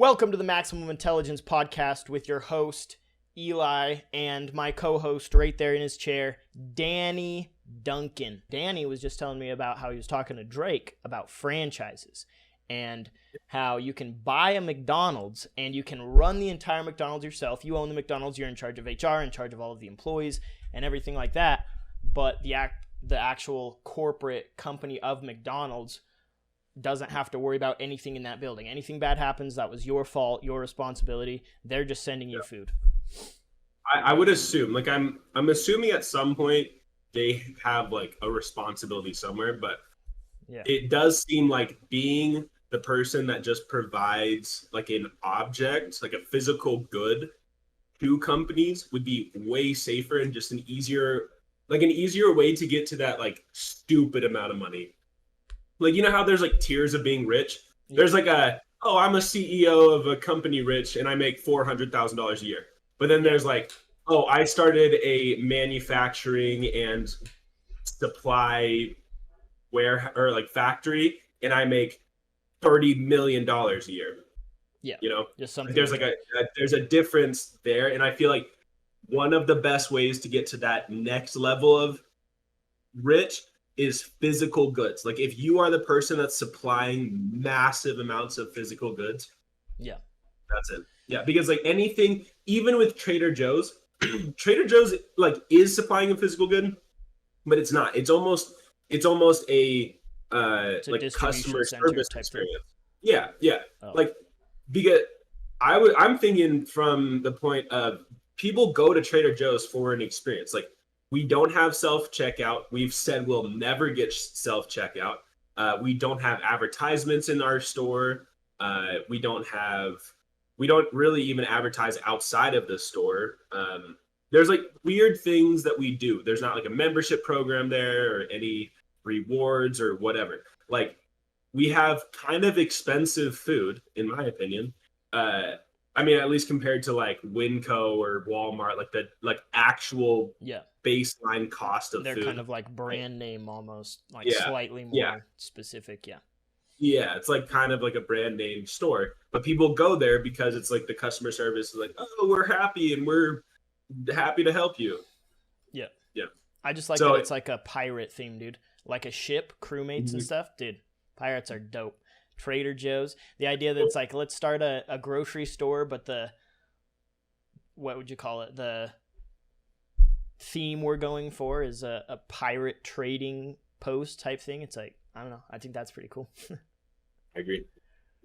Welcome to the Maximum Intelligence Podcast with your host, Eli, and my co-host right there in his chair, Danny Duncan. Danny was just telling me about how he was talking to Drake about franchises and how you can buy a McDonald's and you can run the entire McDonald's yourself. You own the McDonald's, you're in charge of HR, in charge of all of the employees and everything like that, but the actual corporate company of McDonald's doesn't have to worry about anything in that building. Anything bad happens, that was your fault, your responsibility. They're just sending you food. I would assume, like I'm assuming at some point they have like a responsibility somewhere, but it does seem like being the person that just provides like an object, like a physical good to companies would be way safer and just an easier way to get to that like stupid amount of money. Like, you know how there's like tiers of being rich? There's like I'm a CEO of a company rich and I make $400,000 a year. But then there's like, I started a manufacturing and supply factory and I make $30 million a year. Yeah. You know, just something there's there's a difference there. And I feel like one of the best ways to get to that next level of rich is physical goods. Like if you are the person that's supplying massive amounts of physical goods, that's it. Yeah, because like anything, even with Trader Joe's, Trader Joe's like is supplying a physical good, but it's not. It's almost a like customer service experience. Yeah. Like because I'm thinking from the point of people go to Trader Joe's for an experience. Like we don't have self-checkout. We've said we'll never get self-checkout. We don't have advertisements in our store. We don't really even advertise outside of the store. There's like weird things that we do. There's not like a membership program there or any rewards or whatever. Like we have kind of expensive food, in my opinion. I mean, at least compared to like Winco or Walmart, like the actual baseline cost of They're food. They're kind of like brand name almost, like slightly more specific. Yeah, it's like kind of like a brand name store, but people go there because it's like the customer service is like, oh, we're happy and we're happy to help you. Yeah. I just like that it's like a pirate theme, dude. Like a ship, crewmates and stuff, dude. Pirates are dope. Trader Joe's, the idea that it's like, let's start a grocery store, but what would you call it? The theme we're going for is a pirate trading post type thing. It's like, I don't know. I think that's pretty cool. I agree.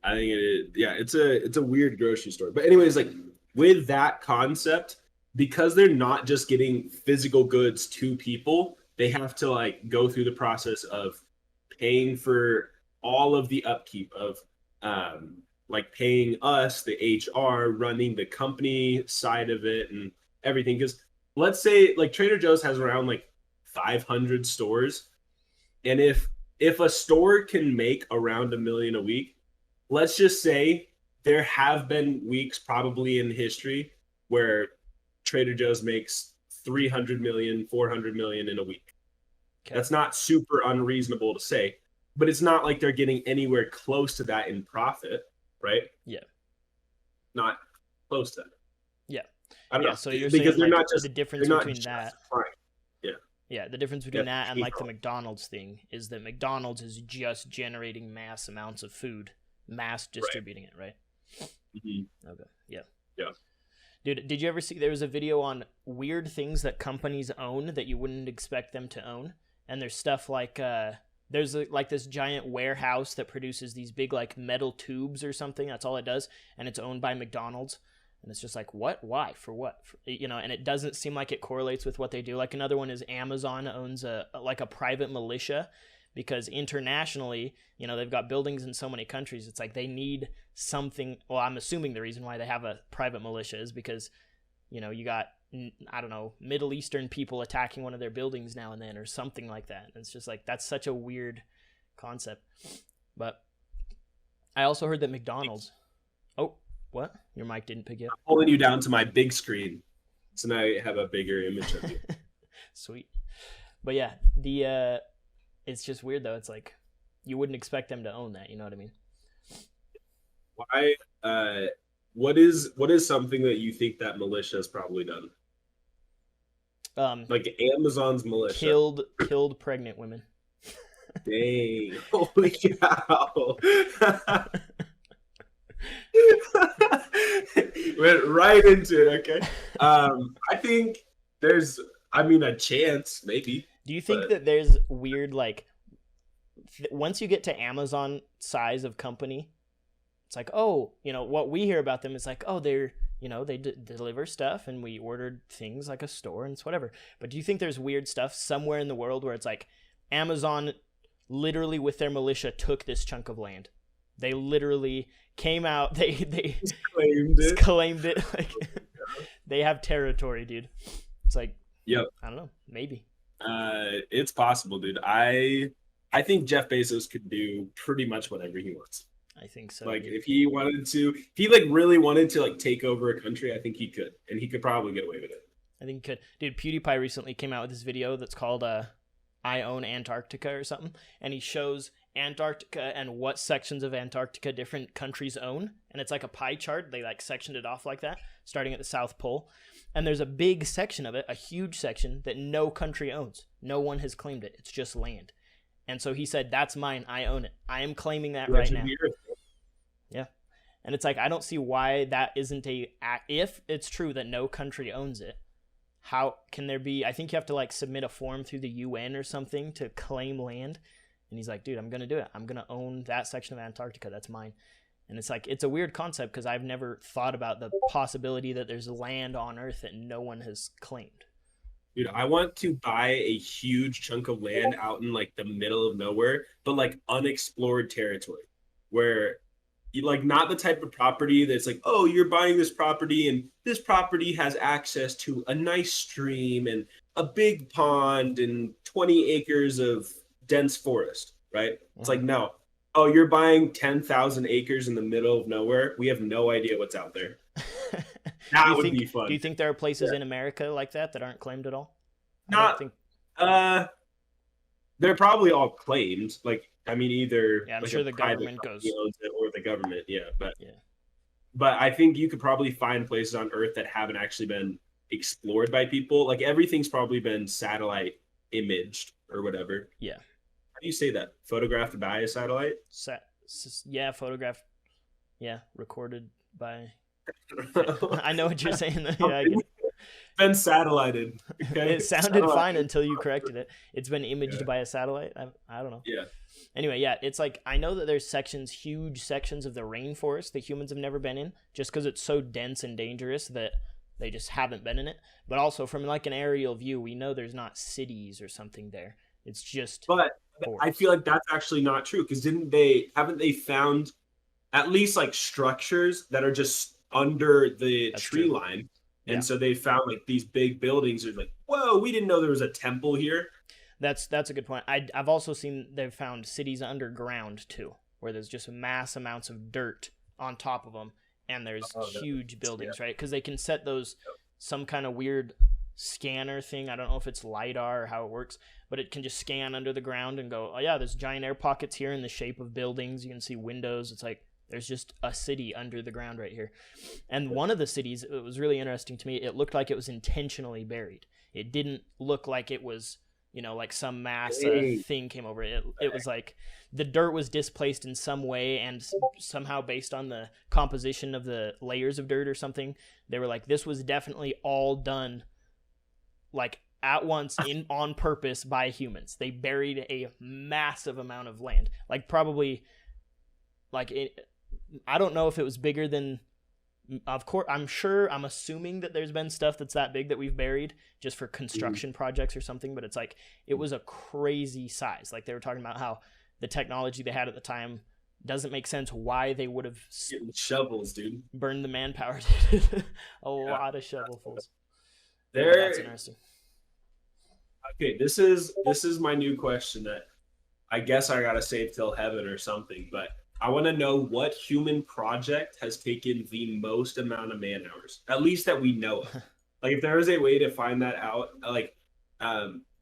I think it is. Yeah, it's a weird grocery store. But anyways, like with that concept, because they're not just getting physical goods to people, they have to like go through the process of paying for all of the upkeep of like paying us, the HR, running the company side of it and everything. Because let's say like Trader Joe's has around like 500 stores. And if a store can make around $1 million a week, let's just say there have been weeks probably in history where Trader Joe's makes 300 million, 400 million in a week. Okay. That's not super unreasonable to say. But it's not like they're getting anywhere close to that in profit, right? Yeah. Not close to that. Yeah. I don't know. So you're because saying they're like not just the difference between that. Yeah. Yeah, the difference between that and like the McDonald's thing is that McDonald's is just generating mass amounts of food, mass distributing it, right? Mm-hmm. Okay. Yeah. Yeah. Dude, did you ever see there was a video on weird things that companies own that you wouldn't expect them to own? And there's stuff like there's like this giant warehouse that produces these big like metal tubes or something. That's all it does. And it's owned by McDonald's. And it's just like, what? Why? For what? And it doesn't seem like it correlates with what they do. Like another one is Amazon owns a private militia because internationally, they've got buildings in so many countries. It's like they need something. Well, I'm assuming the reason why they have a private militia is because, you got, I don't know, Middle Eastern people attacking one of their buildings now and then or something like that. And it's just like, that's such a weird concept. But I also heard that McDonald's. Oh, what? Your mic didn't pick you up. I'm pulling you down to my big screen. So now I have a bigger image of you. Sweet. But yeah, it's just weird though. It's like, you wouldn't expect them to own that. You know what I mean? Uh, what is something that you think that militia has probably done? Um, Like Amazon's militia. killed pregnant women. Dang. Holy cow. Went right into it, okay. I think there's I mean a chance, maybe, Do you think but that there's weird like once you get to Amazon size of company, it's like, oh, what we hear about them is like, oh, they're, they deliver stuff and we ordered things like a store and it's whatever. But do you think there's weird stuff somewhere in the world where it's like Amazon literally with their militia took this chunk of land? They literally came out, they claimed it. claimed it. Like they have territory, dude. It's like, Yep. I don't know, maybe. It's possible, dude. I think Jeff Bezos could do pretty much whatever he wants. I think so. Like dude. if he wanted to, if he like really wanted to like take over a country, I think he could, and he could probably get away with it. I think he could. Dude, PewDiePie recently came out with this video that's called I Own Antarctica or something, and he shows Antarctica and what sections of Antarctica different countries own, and it's like a pie chart. They like sectioned it off like that, starting at the South Pole, and there's a big section of it, a huge section that no country owns. No one has claimed it. It's just land. And so he said, that's mine. I own it. I am claiming that right now. Yeah. And it's like, I don't see why that isn't if it's true that no country owns it, how can there be, I think you have to like submit a form through the UN or something to claim land. And he's like, dude, I'm going to do it. I'm going to own that section of Antarctica. That's mine. And it's like, it's a weird concept because I've never thought about the possibility that there's land on Earth that no one has claimed. Dude, I want to buy a huge chunk of land out in like the middle of nowhere, but like unexplored territory where you like not the type of property that's like, oh, you're buying this property and this property has access to a nice stream and a big pond and 20 acres of dense forest, right? It's like, no. Oh, you're buying 10,000 acres in the middle of nowhere. We have no idea what's out there. That would be fun. Do you think there are places in America like that aren't claimed at all? They're probably all claimed. Like, I mean, either I'm like sure the government owns it or the government. Yeah, yeah. But I think you could probably find places on Earth that haven't actually been explored by people. Like everything's probably been satellite imaged or whatever. Yeah. How do you say that? Photographed by a satellite? Photographed. Yeah, recorded by. I know what you're saying. Yeah, been satellited. Okay? It sounded fine until you corrected it. It's been imaged by a satellite. I don't know. Yeah. Anyway, yeah, it's like I know that there's huge sections of the rainforest that humans have never been in, just because it's so dense and dangerous that they just haven't been in it. But also from like an aerial view, we know there's not cities or something there. It's just. But forest. I feel like that's actually not true because haven't they found at least like structures that are just under the tree line? And so they found like these big buildings. Are like, whoa, we didn't know there was a temple here. That's a good point. I've also seen they've found cities underground too, where there's just mass amounts of dirt on top of them, and there's huge buildings, right? Because they can set those some kind of weird scanner thing. I don't know if it's LiDAR or how it works, but it can just scan under the ground and go, oh yeah, there's giant air pockets here in the shape of buildings. You can see windows. It's like there's just a city under the ground right here. And one of the cities, it was really interesting to me. It looked like it was intentionally buried. It didn't look like it was, like some mass thing came over it. It was like the dirt was displaced in some way, and somehow based on the composition of the layers of dirt or something, they were like, this was definitely all done like at once on purpose by humans. They buried a massive amount of land, like probably like I don't know if it was bigger than, of course, I'm assuming that there's been stuff that's that big that we've buried just for construction projects or something, but it's like, it was a crazy size. Like they were talking about how the technology they had at the time doesn't make sense why they would have shovels, dude. Burned the manpower, dude. Lot of shovelfuls. That's interesting. Okay, this is my new question that I guess I gotta save till heaven or something, but I want to know what human project has taken the most amount of man hours, at least that we know of. Like, if there is a way to find that out, like,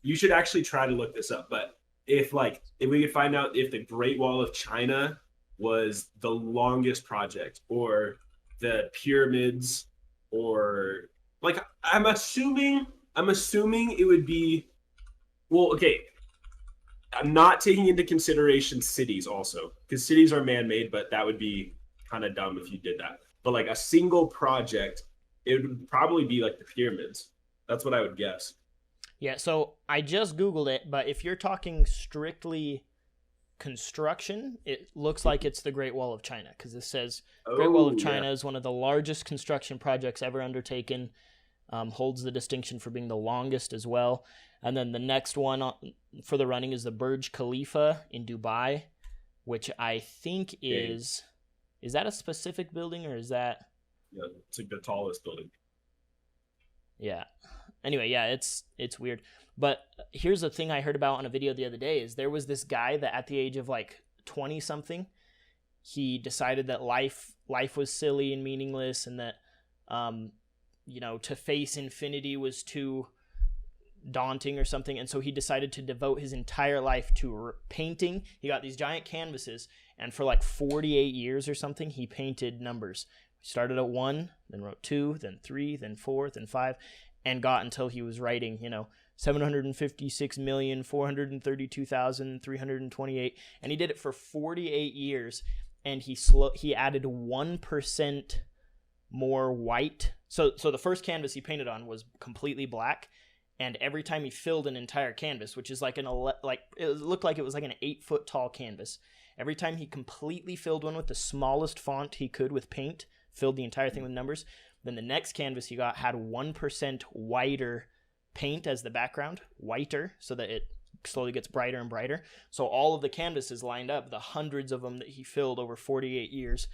you should actually try to look this up. But if we could find out if the Great Wall of China was the longest project, or the pyramids, or like I'm assuming it would be, well, okay, I'm not taking into consideration cities also, because cities are man-made, but that would be kind of dumb if you did that. But like a single project, it would probably be like the pyramids. That's what I would guess. Yeah, so I just Googled it, but if you're talking strictly construction, it looks like it's the Great Wall of China, because this says Great Wall of Oh China yeah. is one of the largest construction projects ever undertaken, holds the distinction for being the longest as well. And then the next one for the running is the Burj Khalifa in Dubai, which I think Dang. is that a specific building or is that Yeah, it's like the tallest building. yeah. Anyway, yeah, it's weird. But here's the thing I heard about on a video the other day is there was this guy that at the age of like 20 something, he decided that life was silly and meaningless and that to face infinity was too daunting or something, and so he decided to devote his entire life to painting. He got these giant canvases, and for like 48 years or something he painted numbers. He started at 1, then wrote 2, then 3, then 4, then 5, and got until he was writing 756,432,328, and he did it for 48 years, and he added 1% more white. So the first canvas he painted on was completely black, and every time he filled an entire canvas, which is like it looked like it was like an 8-foot tall canvas, every time he completely filled one with the smallest font he could with paint, filled the entire thing with numbers, then the next canvas he got had 1% whiter paint as the background, whiter, so that it slowly gets brighter and brighter. So all of the canvases lined up, the hundreds of them that he filled over 48 years,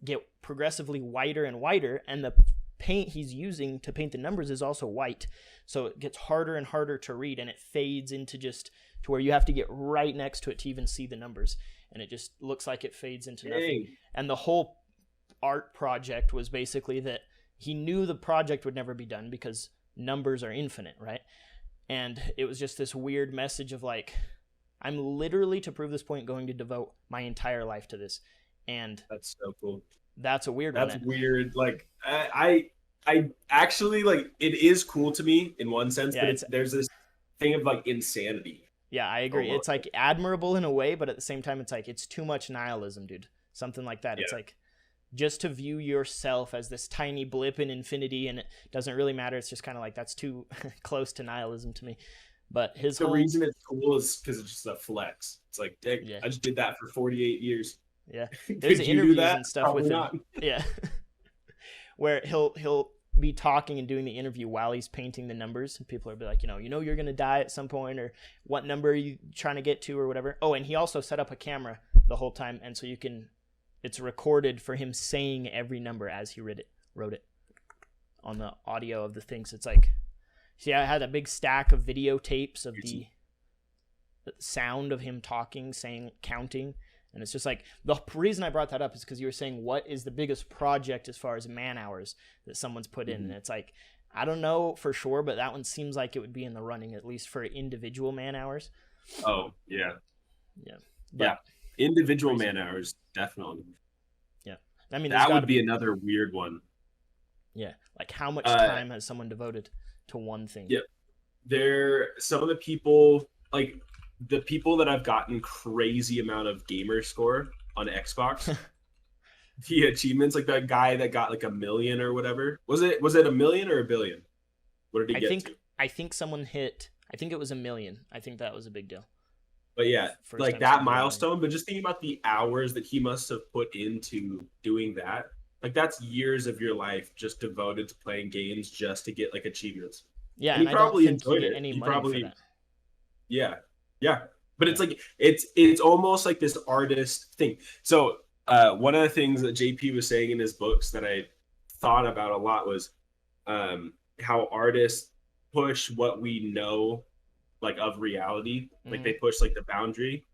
get progressively whiter and whiter, and the paint he's using to paint the numbers is also white, so it gets harder and harder to read, and it fades into just to where you have to get right next to it to even see the numbers, and it just looks like it fades into nothing. Dang. And the whole art project was basically that he knew the project would never be done because numbers are infinite, right? And it was just this weird message of like, I'm literally, to prove this point, going to devote my entire life to this. And That's so cool. that's a weird That's one. weird. Like I actually, like, it is cool to me in one sense, Yeah, but there's this thing of like insanity yeah, I agree. It's almost. like admirable in a way, but at the same time, it's like it's too much nihilism, dude. Something like that. It's Yeah. like just to view yourself as this tiny blip in infinity, and it doesn't really matter. It's just kind of like that's too close to nihilism to me. But his The whole reason it's cool is because it's just a flex. It's like, dang, yeah, I just did that for 48 years. yeah. There's Could you do interviews that? and stuff with Probably him. not. Yeah, where he'll be talking and doing the interview while he's painting the numbers, and people will be like, you're gonna die at some point, or what number are you trying to get to, or whatever. Oh, and he also set up a camera the whole time, and so it's recorded for him saying every number as he wrote it on the audio of the things. It's like, see, I had a big stack of videotapes of the sound of him talking, saying, counting. And it's just like, the reason I brought that up is because you were saying, what is the biggest project as far as man hours that someone's put in? And it's like, I don't know for sure, but that one seems like it would be in the running, at least for individual man hours. Oh, yeah. Yeah. Yeah. Individual man hours, definitely. Yeah. I mean, That would be another weird one. Yeah. Like, how much time has someone devoted to one thing? Yeah. Some of the people, like the people that have gotten crazy amount of gamer score on Xbox, the achievements, like that guy that got like 1 million or whatever. Was it 1 million or 1 billion? What did he get to? I think someone hit, I think it was 1 million. I think that was a big deal. But yeah, First like time that someone milestone, but just thinking about the hours that he must have put into doing that. Like that's years of your life just devoted to playing games just to get like achievements. Yeah, And he I don't probably think enjoyed you it. get any He money probably, for that. yeah, yeah. But it's like it's almost like this artist thing. So one of the things that JP was saying in his books that I thought about a lot was how artists push what we know, like of reality. Like they push like the boundary.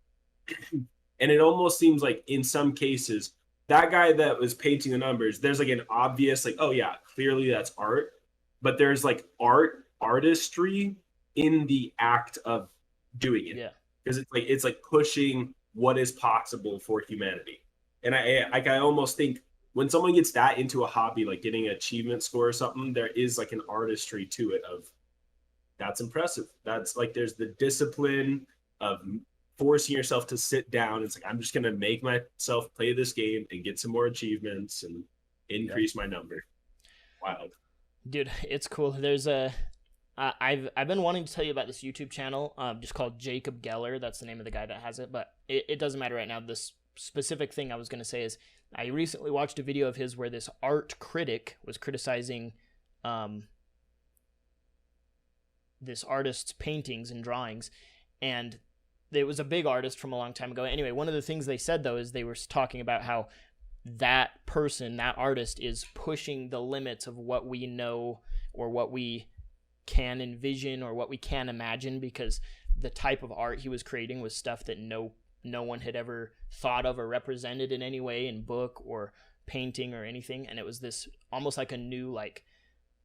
And it almost seems like in some cases, that guy that was painting the numbers, there's like an obvious, like, oh yeah, clearly that's art. But there's like artistry in the act of doing it. Yeah. Because it's like pushing what is possible for humanity. And I almost think when someone gets that into a hobby, like getting an achievement score or something, there is like an artistry to it of that's impressive. That's like there's the discipline of forcing yourself to sit down. It's like I'm just gonna make myself play this game and get some more achievements and increase my number. Wild. Dude, it's cool. There's a I've been wanting to tell you about this YouTube channel, just called Jacob Geller. That's the name of the guy that has it, but it doesn't matter right now. This specific thing I was going to say is I recently watched a video of his where this art critic was criticizing this artist's paintings and drawings, and it was a big artist from a long time ago. Anyway, one of the things they said, though, is they were talking about how that person, that artist, is pushing the limits of what we know or what we can envision or what we can imagine, because the type of art he was creating was stuff that no one had ever thought of or represented in any way in book or painting or anything. And it was this almost like a new, like,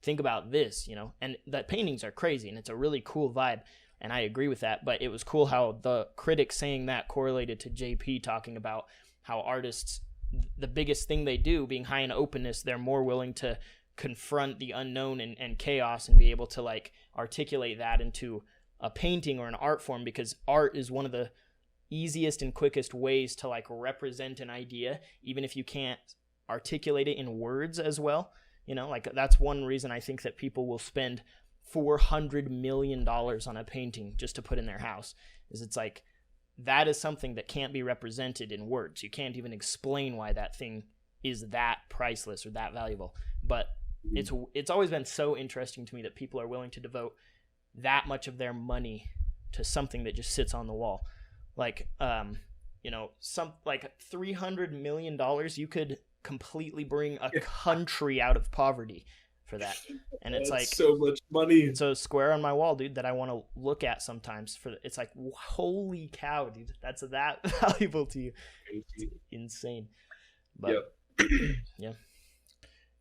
think about this, you know, and that paintings are crazy and it's a really cool vibe. And I agree with that, but it was cool how the critic saying that correlated to JP talking about how artists, the biggest thing they do being high in openness, they're more willing to confront the unknown and chaos and be able to like articulate that into a painting or an art form, because art is one of the easiest and quickest ways to like represent an idea, even if you can't articulate it in words as well. You know, like that's one reason I think that people will spend $400 million on a painting just to put in their house, is it's like that is something that can't be represented in words. You can't even explain why that thing is that priceless or that valuable. But it's always been so interesting to me that people are willing to devote that much of their money to something that just sits on the wall. Like, you know, some like $300 million, you could completely bring a country out of poverty for that. And it's like so much money. It's a square on my wall, dude, that I want to look at sometimes. It's like, holy cow, dude, that's that valuable to you. It's insane. But yeah.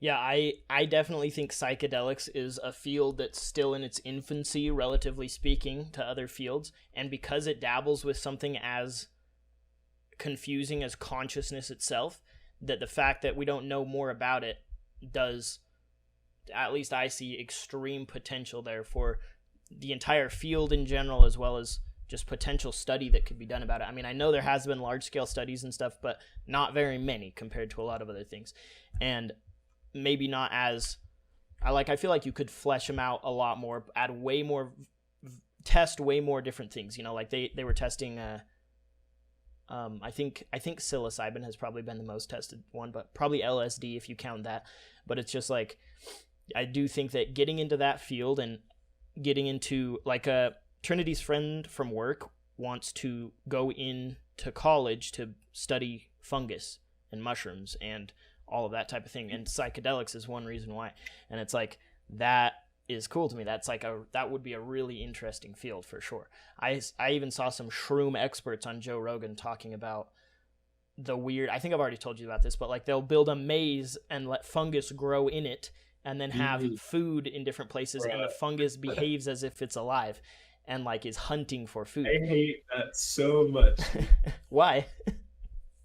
Yeah, I definitely think psychedelics is a field that's still in its infancy, relatively speaking, to other fields. And because it dabbles with something as confusing as consciousness itself, that the fact that we don't know more about it does, at least I see, extreme potential there for the entire field in general, as well as just potential study that could be done about it. I mean, I know there has been large-scale studies and stuff, but not very many compared to a lot of other things. And maybe not as I feel like you could flesh them out a lot more, add way more, test way more different things, you know, like they were testing I think psilocybin has probably been the most tested one, but probably LSD if you count that. But it's just like, I do think that getting into that field and getting into like Trinity's friend from work wants to go into college to study fungus and mushrooms and all of that type of thing, and psychedelics is one reason why. And it's like, that is cool to me. That's like that would be a really interesting field for sure. I even saw some shroom experts on Joe Rogan talking about the weird, I think I've already told you about this, but like they'll build a maze and let fungus grow in it and then have food in different places, and the fungus behaves as if it's alive and like is hunting for food. I hate that so much. Why?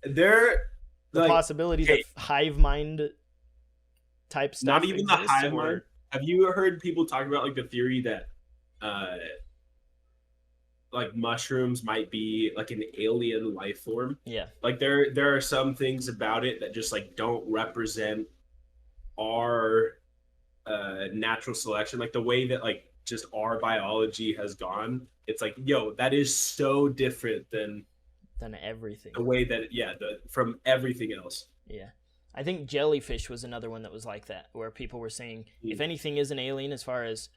The possibilities of hive mind type stuff. Not even the hive mind. Have you heard people talk about like the theory that like mushrooms might be like an alien life form? Yeah. Like there are some things about it that just like don't represent our natural selection, like the way that like just our biology has gone. It's like, yo, that is so different than everything. The way that from everything else. Yeah. I think jellyfish was another one that was like that, where people were saying if anything is an alien as far as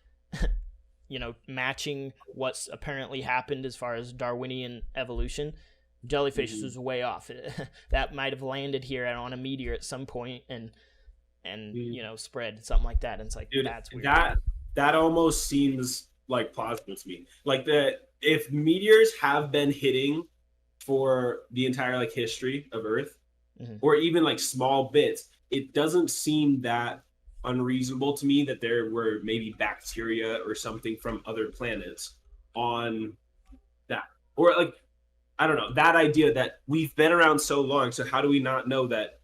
you know, matching what's apparently happened as far as Darwinian evolution, jellyfish was way off. That might have landed here on a meteor at some point and you know, spread something like that. And it's like, dude, that's weird. That almost seems like plausible to me. Like if meteors have been hitting for the entire like history of Earth, or even like small bits, it doesn't seem that unreasonable to me that there were maybe bacteria or something from other planets on that. Or like I don't know, that idea that we've been around so long, so how do we not know that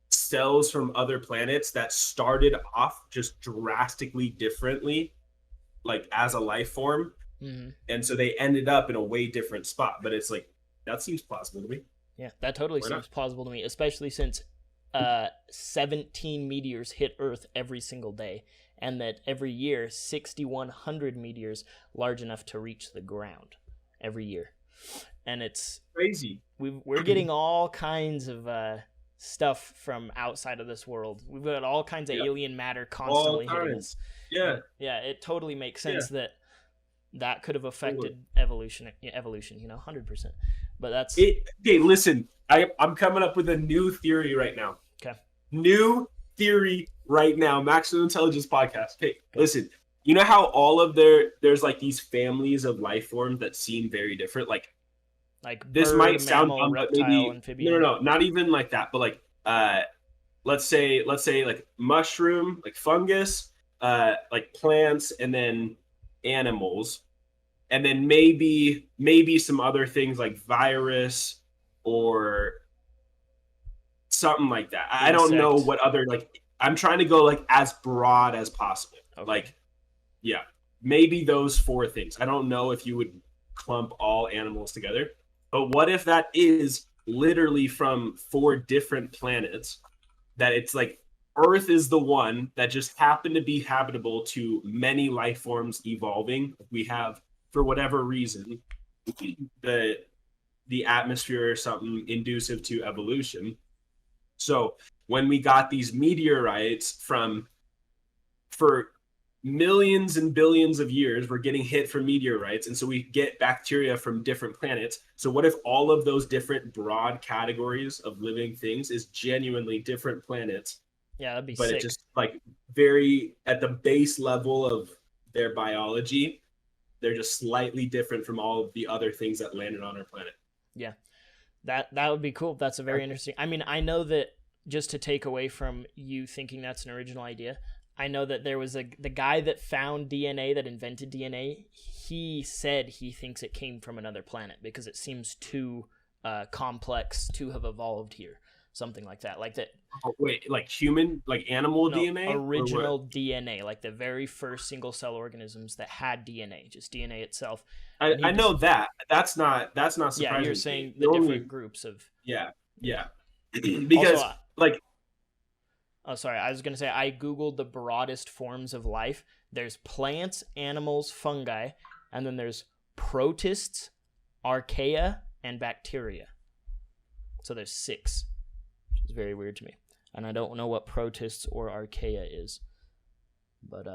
cells from other planets that started off just drastically differently, like as a life form, Mm-hmm. and so they ended up in a way different spot. But it's like that seems plausible to me. Yeah, that totally Why seems not? plausible to me, especially since 17 meteors hit Earth every single day, and that every year 6,100 meteors large enough to reach the ground every year. And it's Crazy. we're getting all kinds of stuff from outside of this world. We've got all kinds of Yeah, alien matter all constantly hitting us. kinds. Yeah, And yeah, it totally makes yeah. sense that that could have Totally. affected evolution, 100%. But that's Okay, listen, I'm coming up with a new theory right now. okay. New theory right now. Maximum Intelligence Podcast. Okay, Go. listen. You know how all of there's like these families of life forms that seem very different. Like This bird, might sound mammal, dumb, but reptile, maybe amphibian. no, not even like that. But like, let's say like mushroom, like fungus, like plants, and then animals, and then maybe some other things like virus or something like that. I don't know Insect. what other like. I'm trying to go like as broad as possible. Okay. Like, yeah, maybe those four things. I don't know if you would clump all animals together, but what if that is literally from four different planets? That it's like Earth is the one that just happened to be habitable to many life forms evolving. We have, for whatever reason, the the atmosphere or something inducive to evolution. So when we got these meteorites from for millions and billions of years, we're getting hit from meteorites, and so we get bacteria from different planets. So what if all of those different broad categories of living things is genuinely different planets, Yeah, that'd be but it sick. just like very at the base level of their biology, they're just slightly different from all of the other things that landed on our planet. Yeah, that would be cool. That's a very interesting. I mean, I know that just to take away from you thinking that's an original idea, I know that there was the guy that found DNA, that invented DNA. He said he thinks it came from another planet because it seems too complex to have evolved here, something like that. Like that. Oh, wait, like human, like animal No, DNA, or what? original DNA, like the very first single cell organisms that had DNA, just DNA itself. I, And he I know just, that's not yeah, you're surprising to me. saying the The different only groups of, yeah, yeah. yeah. Also, Because like oh, sorry, I was going to say I Googled the broadest forms of life. There's plants, animals, fungi, and then there's protists, archaea, and bacteria. So there's 6, which is very weird to me. And I don't know what protists or archaea is. But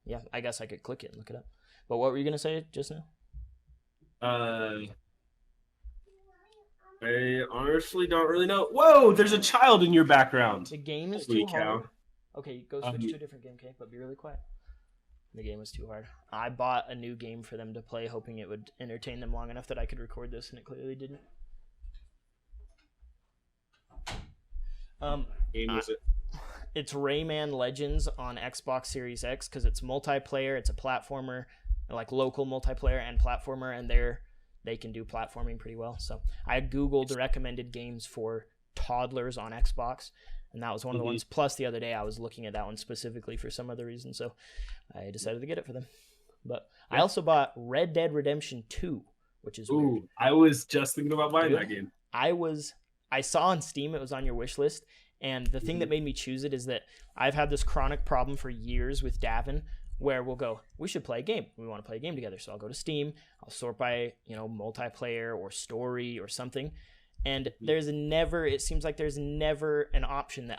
yeah, I guess I could click it and look it up. But what were you going to say just now? I honestly don't really know. Whoa, there's a child in your background. The game is Holy too cow. hard. Okay, go switch to a different game, okay? But be really quiet. The game was too hard. I bought a new game for them to play, hoping it would entertain them long enough that I could record this, and it clearly didn't. Game was it? It's Rayman Legends on Xbox Series X because it's multiplayer. It's a platformer, like local multiplayer and platformer, and they can do platforming pretty well. So I Googled recommended games for toddlers on Xbox, and that was one of the ones. Plus, the other day I was looking at that one specifically for some other reason, so I decided to get it for them. But I also bought Red Dead Redemption 2, which is weird. Ooh, I was just thinking about buying that game. I saw on Steam it was on your wish list, and the thing that made me choose it is that I've had this chronic problem for years with Davin where we'll go, we should play a game. We want to play a game together. So I'll go to Steam, I'll sort by, multiplayer or story or something. And it seems like there's never an option that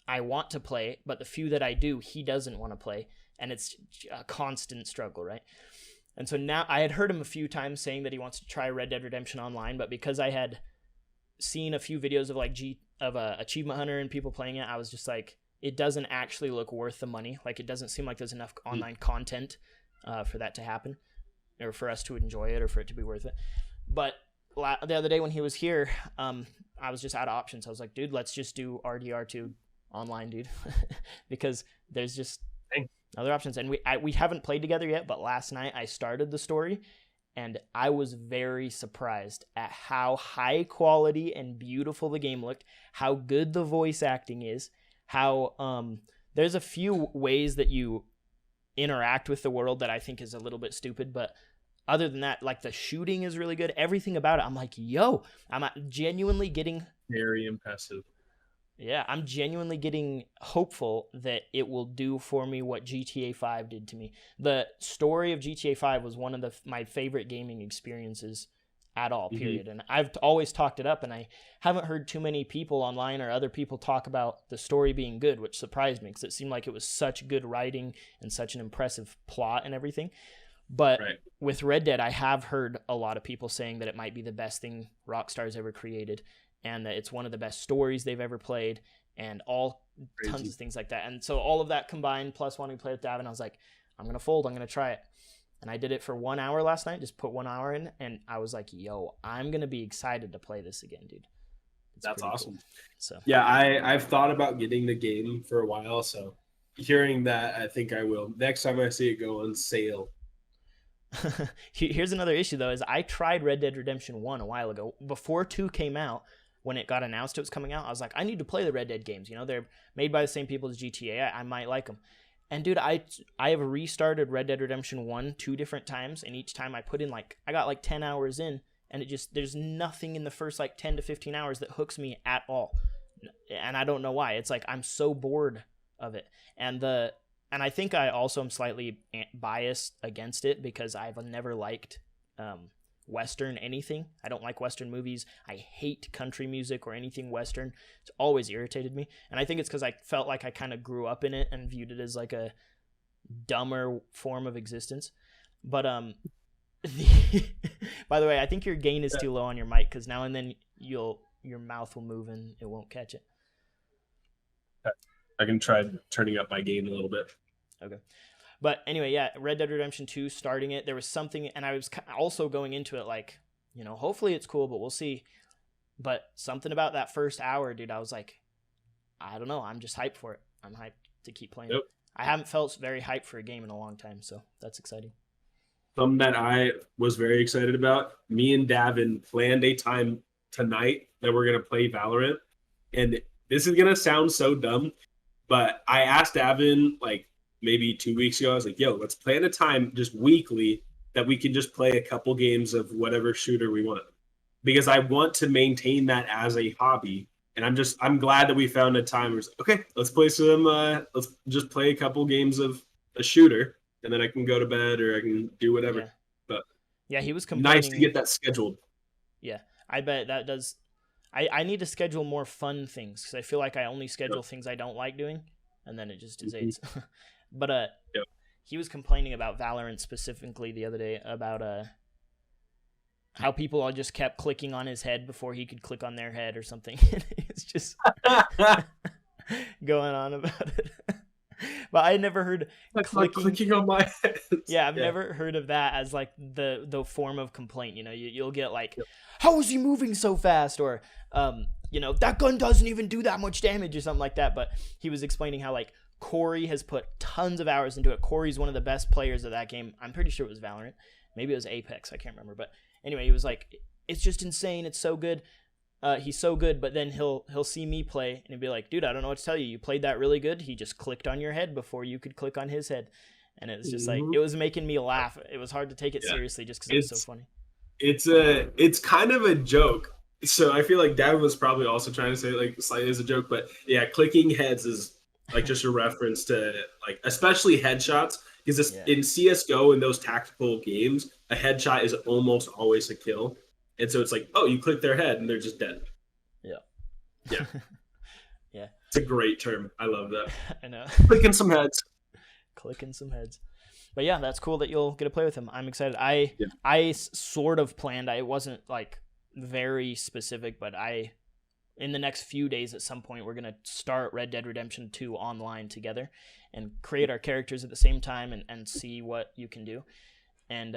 I want to play, but the few that I do, he doesn't want to play. And it's a constant struggle, right? And so now I had heard him a few times saying that he wants to try Red Dead Redemption Online, but because I had seen a few videos of Achievement Hunter and people playing it, I was just like, it doesn't actually look worth the money. Like, it doesn't seem like there's enough online content for that to happen, or for us to enjoy it, or for it to be worth it. But the other day when he was here, I was just out of options. I was like, dude, let's just do RDR2 online, dude, because there's just other options. And we haven't played together yet, but last night I started the story, and I was very surprised at how high quality and beautiful the game looked, how good the voice acting is, how there's a few ways that you interact with the world that I think is a little bit stupid, but other than that, like the shooting is really good. Everything about it, I'm like, yo, I'm genuinely getting Very impressive. yeah, I'm genuinely getting hopeful that it will do for me what GTA 5 did to me. The story of GTA 5 was one of my favorite gaming experiences at all, period. And I've always talked it up, and I haven't heard too many people online or other people talk about the story being good, which surprised me because it seemed like it was such good writing and such an impressive plot and everything. But with Red Dead, I have heard a lot of people saying that it might be the best thing Rockstar's ever created, and that it's one of the best stories they've ever played, and tons of things like that. And so all of that combined, plus wanting to play with Davin, I was like, I'm going to fold, I'm going to try it. And I did it for 1 hour last night, just put 1 hour in, and I was like, yo, I'm going to be excited to play this again, dude. That's awesome. Cool. So yeah, I've thought about getting the game for a while, so hearing that, I think I will. Next time I see it go on sale. Here's another issue, though, is I tried Red Dead Redemption 1 a while ago. Before 2 came out, when it got announced it was coming out, I was like, I need to play the Red Dead games. You know, they're made by the same people as GTA. I might like them. And dude, I have restarted Red Dead Redemption 1 2 different times, and each time I put in I got 10 hours in, and there's nothing in the first 10 to 15 hours that hooks me at all. And I don't know why. It's like I'm so bored of it. And I think I also am slightly biased against it because I've never liked Western anything. I don't like Western movies. I hate country music or anything Western. It's always irritated me. And I think it's because I felt like I kind of grew up in it and viewed it as like a dumber form of existence. But by the way, I think your gain is too low on your mic because now and then your mouth will move and it won't catch it. I can try turning up my gain a little bit. Okay. But anyway, yeah, Red Dead Redemption 2, starting it, there was something, and I was also going into it like, hopefully it's cool, but we'll see. But something about that first hour, dude, I was like, I don't know, I'm just hyped for it. I'm hyped to keep playing it. I haven't felt very hyped for a game in a long time, so that's exciting. Something that I was very excited about, me and Davin planned a time tonight that we're going to play Valorant. And this is going to sound so dumb, but I asked Davin, maybe 2 weeks ago, I was like, yo, let's plan a time just weekly that we can just play a couple games of whatever shooter we want. Because I want to maintain that as a hobby. And I'm glad that we found a time where it's okay, let's play let's just play a couple games of a shooter, and then I can go to bed or I can do whatever. Yeah. But yeah, he was complaining. Nice to get that scheduled. Yeah, I bet that does. I need to schedule more fun things because I feel like I only schedule things I don't like doing, and then it just is AIDS. But he was complaining about Valorant specifically the other day about how people all just kept clicking on his head before he could click on their head or something. It's just going on about it. But I never heard clicking on my head. Yeah, I've never heard of that as the form of complaint. You'll get how is he moving so fast, or that gun doesn't even do that much damage or something like that. But he was explaining how Corey has put tons of hours into it. Corey's one of the best players of that game. I'm pretty sure it was Valorant. Maybe it was Apex. I can't remember. But anyway, he was like, it's just insane. It's so good. He's so good, but then he'll see me play and he'll be like, dude, I don't know what to tell you. You played that really good. He just clicked on your head before you could click on his head. And it was just it was making me laugh. It was hard to take it seriously just because it was so funny. It's kind of a joke. So I feel like Dad was probably also trying to say it slightly as a joke, but yeah, clicking heads is just a reference to especially headshots, because in CSGO and those tactical games, a headshot is almost always a kill. And so it's you click their head and they're just dead. Yeah. Yeah. It's a great term. I love that. I know. Clicking some heads. But yeah, that's cool that you'll get to play with him. I'm excited. I sort of planned. I wasn't very specific, but in the next few days at some point, we're going to start Red Dead Redemption 2 online together and create our characters at the same time and see what you can do. And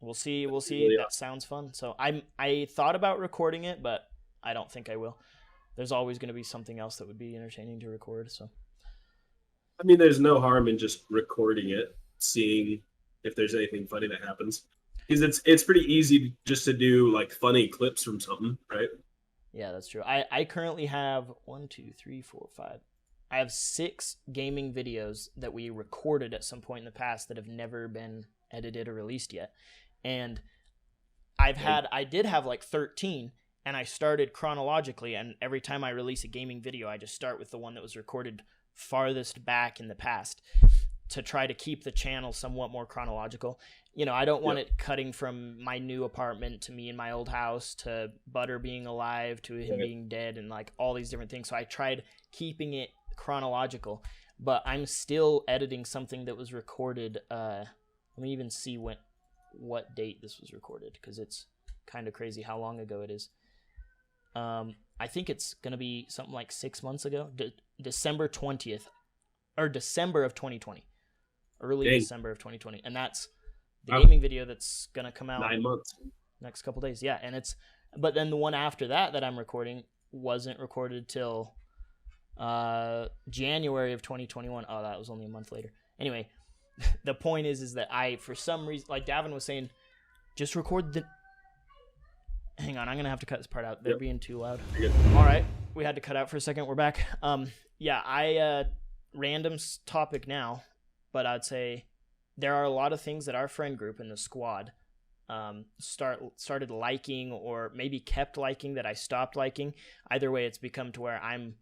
we'll see. Yeah. That sounds fun. So I thought about recording it, but I don't think I will. There's always going to be something else that would be entertaining to record. So, I mean, there's no harm in just recording it, seeing if there's anything funny that happens. Because it's pretty easy just to do like funny clips from something, right? Yeah, that's true. I currently have 1, 2, 3, 4, 5. I have 6 gaming videos that we recorded at some point in the past that have never been edited or released yet. And I did have like 13, and I started chronologically, and every time I release a gaming video, I just start with the one that was recorded farthest back in the past to try to keep the channel somewhat more chronological. I don't want it cutting from my new apartment to me in my old house to Butter being alive to him being dead and like all these different things. So I tried keeping it chronological, but I'm still editing something that was recorded. Let me even see what date this was recorded, because it's kind of crazy how long ago it is. I think it's gonna be something like 6 months ago, December 20th, or December of 2020, early December of 2020, and that's the gaming video that's gonna come out 9 months next couple days. Yeah, and but then the one after that I'm recording wasn't recorded till January of 2021. Oh, that was only a month later. Anyway, the point is that I, for some reason, like Davin was saying, just record the. Hang on, I'm gonna have to cut this part out. They're being too loud. All right, we had to cut out for a second. We're back. Yeah, random topic now, but I'd say there are a lot of things that our friend group in the squad started liking, or maybe kept liking, that I stopped liking. Either way, it's become to where I'm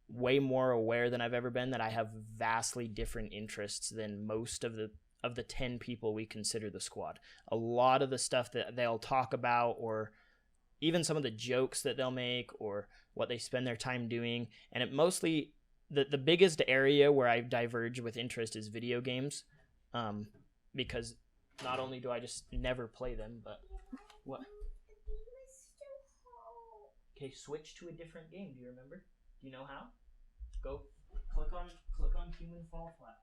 way more aware than I've ever been that I have vastly different interests than most of the 10 people we consider the squad. A lot of the stuff that they'll talk about, or even some of the jokes that they'll make, or what they spend their time doing, and it mostly the biggest area where I diverge with interest is video games, because not only do I just never play them, but what? Okay, switch to a different game. Do you remember? Do you know how? Go click on Human Fall Flat.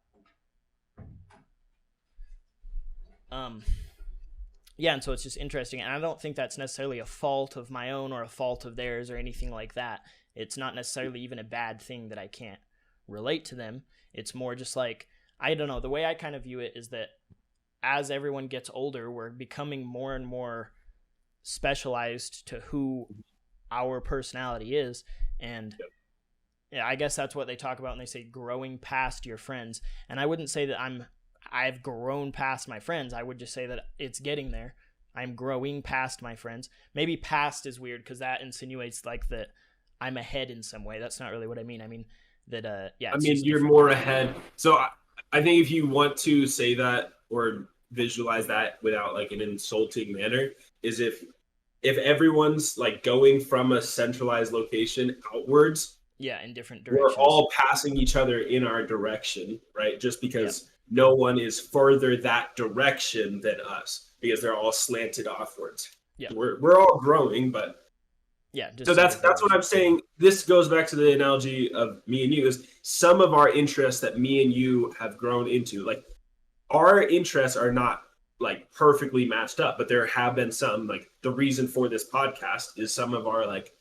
Yeah, and so it's just interesting, and I don't think that's necessarily a fault of my own or a fault of theirs or anything like that. It's not necessarily even a bad thing that I can't relate to them. It's more just like, I don't know, the way I kind of view it is that as everyone gets older, we're becoming more and more specialized to who our personality is, and yeah, I guess that's what they talk about when they say growing past your friends. And I wouldn't say that I've grown past my friends. I would just say that it's getting there. I'm growing past my friends. Maybe past is weird because that insinuates like that I'm ahead in some way. That's not really what I mean. I mean that yeah. I mean, you're more ahead. So I think if you want to say that or visualize that without like an insulting manner, is if everyone's like going from a centralized location outwards. Yeah, in different directions. We're all passing each other in our direction, right? Just because no one is further that direction than us, because they're all slanted offwards. Yeah, we're all growing, but yeah. So that's what I'm saying. This goes back to the analogy of me and you. Is some of our interests that me and you have grown into, like our interests are not like perfectly matched up, but there have been some. Like the reason for this podcast is some of our like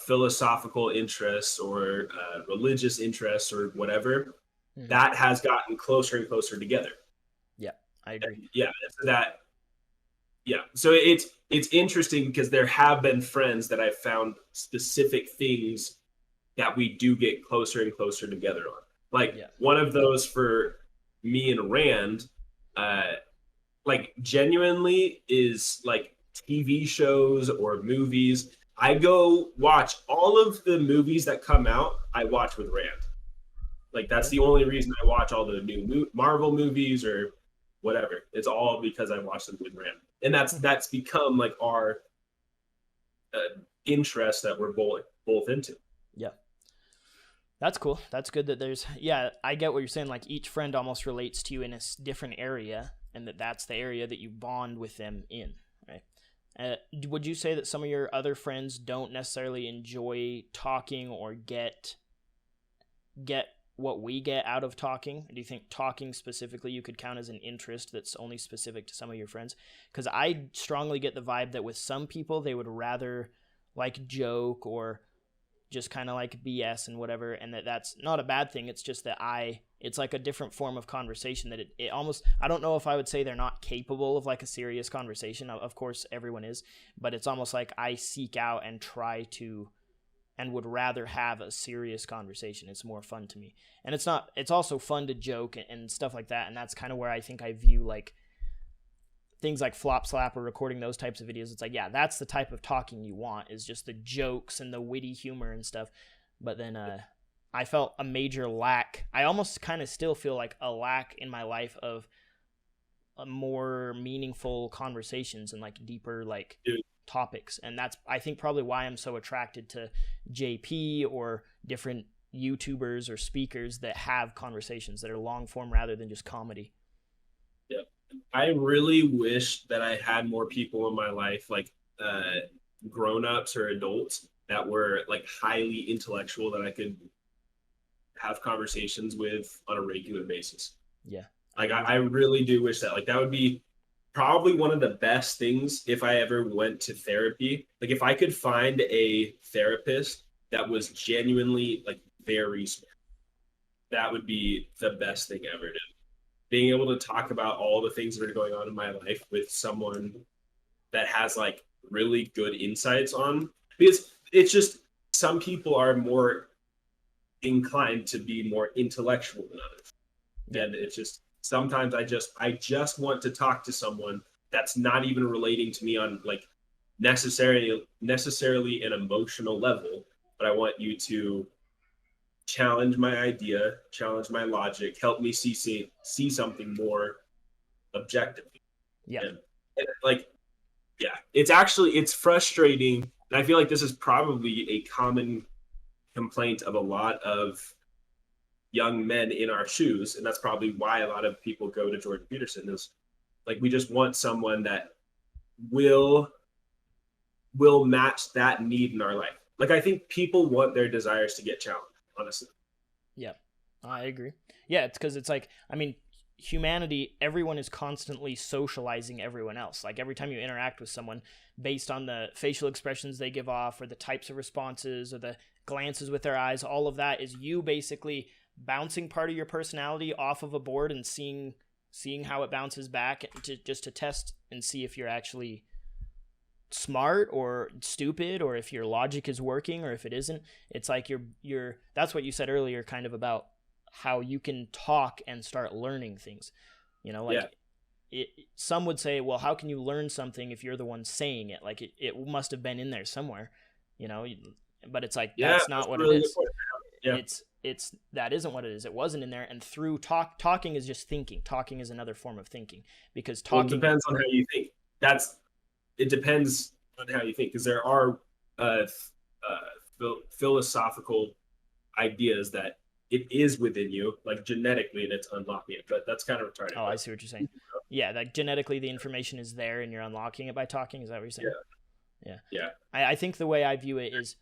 philosophical interests or religious interests or whatever, that has gotten closer and closer together. Yeah, I agree. So it's interesting because there have been friends that I've found specific things that we do get closer and closer together on. Like one of those for me and Rand, like genuinely is like TV shows or movies. I go watch all of the movies that come out. I watch with Rand. Like that's the only reason I watch all the new Marvel movies or whatever. It's all because I watch them with Rand, and that's become like our interest that we're both into. Yeah, that's cool. That's good that there's. Yeah, I get what you're saying. Like each friend almost relates to you in a different area, and that's the area that you bond with them in. Right. Would you say that some of your other friends don't necessarily enjoy talking or get what we get out of talking? Do you think talking specifically you could count as an interest that's only specific to some of your friends? Because I strongly get the vibe that with some people they would rather like joke or just kind of like BS and whatever, and that's not a bad thing. It's just that it's like a different form of conversation that it almost, I don't know if I would say they're not capable of like a serious conversation. Of course, everyone is, but it's almost like I seek out and try to and would rather have a serious conversation. It's more fun to me. And it's also fun to joke and stuff like that. And that's kind of where I think I view like things like Flop Slap or recording those types of videos. It's like, yeah, that's the type of talking you want, is just the jokes and the witty humor and stuff. But then I felt a major lack. I almost kind of still feel like a lack in my life of more meaningful conversations and like deeper like topics. And that's, I think, probably why I'm so attracted to JP or different YouTubers or speakers that have conversations that are long form rather than just comedy. Yeah. I really wish that I had more people in my life, like grown-ups or adults that were like highly intellectual that I could have conversations with on a regular basis. Yeah. Like I really do wish that. Like that would be probably one of the best things if I ever went to therapy. Like if I could find a therapist that was genuinely like very smart, that would be the best thing ever, dude. Being able to talk about all the things that are going on in my life with someone that has like really good insights on, because it's just some people are more inclined to be more intellectual than others. And it's just sometimes I just want to talk to someone that's not even relating to me on like necessarily an emotional level, but I want you to challenge my idea, challenge my logic, help me see something more objectively. Yeah. And like, yeah, it's frustrating. And I feel like this is probably a common complaint of a lot of young men in our shoes. And that's probably why a lot of people go to Jordan Peterson, is like, we just want someone that will match that need in our life. Like, I think people want their desires to get challenged, honestly. Yeah, I agree. Yeah, it's because it's like, I mean, humanity, everyone is constantly socializing everyone else. Like every time you interact with someone, based on the facial expressions they give off or the types of responses or the glances with their eyes, all of that is you basically bouncing part of your personality off of a board and seeing how it bounces back to test and see if you're actually smart or stupid, or if your logic is working or if it isn't. It's like you're that's what you said earlier, kind of about how you can talk and start learning things, you know, like some would say, well, how can you learn something if you're the one saying it? Like it must have been in there somewhere, you know, but it's like, that's not what really it is. Yeah. It's that isn't what it is. It wasn't in there. And through talking is just thinking. Talking is another form of thinking, because talking depends on how you think. It depends on how you think, because there are philosophical ideas that it is within you, like genetically, and it's unlocking it. But that's kind of retarded. Oh, I see what you're saying. Yeah, like genetically, the information is there, and you're unlocking it by talking. Is that what you're saying? Yeah. I think the way I view it is,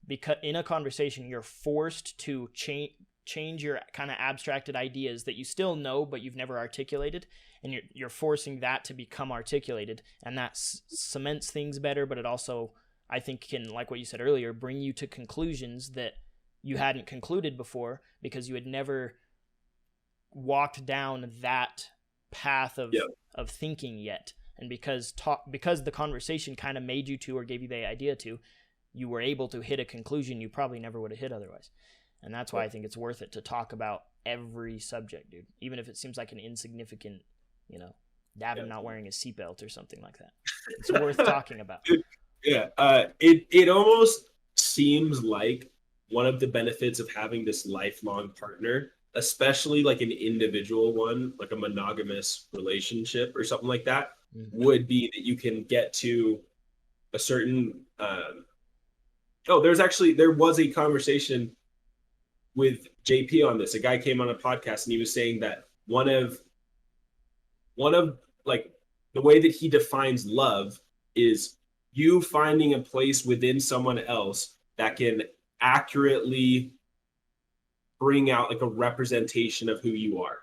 because in a conversation, you're forced to change your kind of abstracted ideas that you still know but you've never articulated, and you're forcing that to become articulated, and that cements things better. But it also, I think, can, like what you said earlier, bring you to conclusions that you hadn't concluded before because you had never walked down that path of thinking yet. And because the conversation kind of made you to, or gave you the idea to, you were able to hit a conclusion you probably never would have hit otherwise. And that's why I think it's worth it to talk about every subject, dude. Even if it seems like an insignificant, you know, Davin not wearing a seatbelt or something like that. It's worth talking about. Yeah. It almost seems like one of the benefits of having this lifelong partner, especially like an individual one, like a monogamous relationship or something like that, would be that you can get to a certain there was a conversation with JP on this. A guy came on a podcast and he was saying that one of like the way that he defines love is you finding a place within someone else that can accurately bring out like a representation of who you are.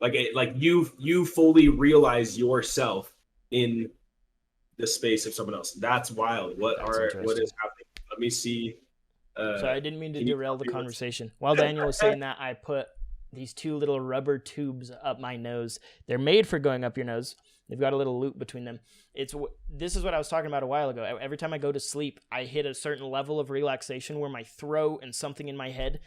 Like you fully realize yourself in the space of someone else. That's wild. What is happening? Let me see So I didn't mean to Can you derail the copy what's- conversation. While Daniel was saying that, I put these two little rubber tubes up my nose. They're made for going up your nose. They've got a little loop between them. This is what I was talking about a while ago. Every time I go to sleep, I hit a certain level of relaxation where my throat and something in my head,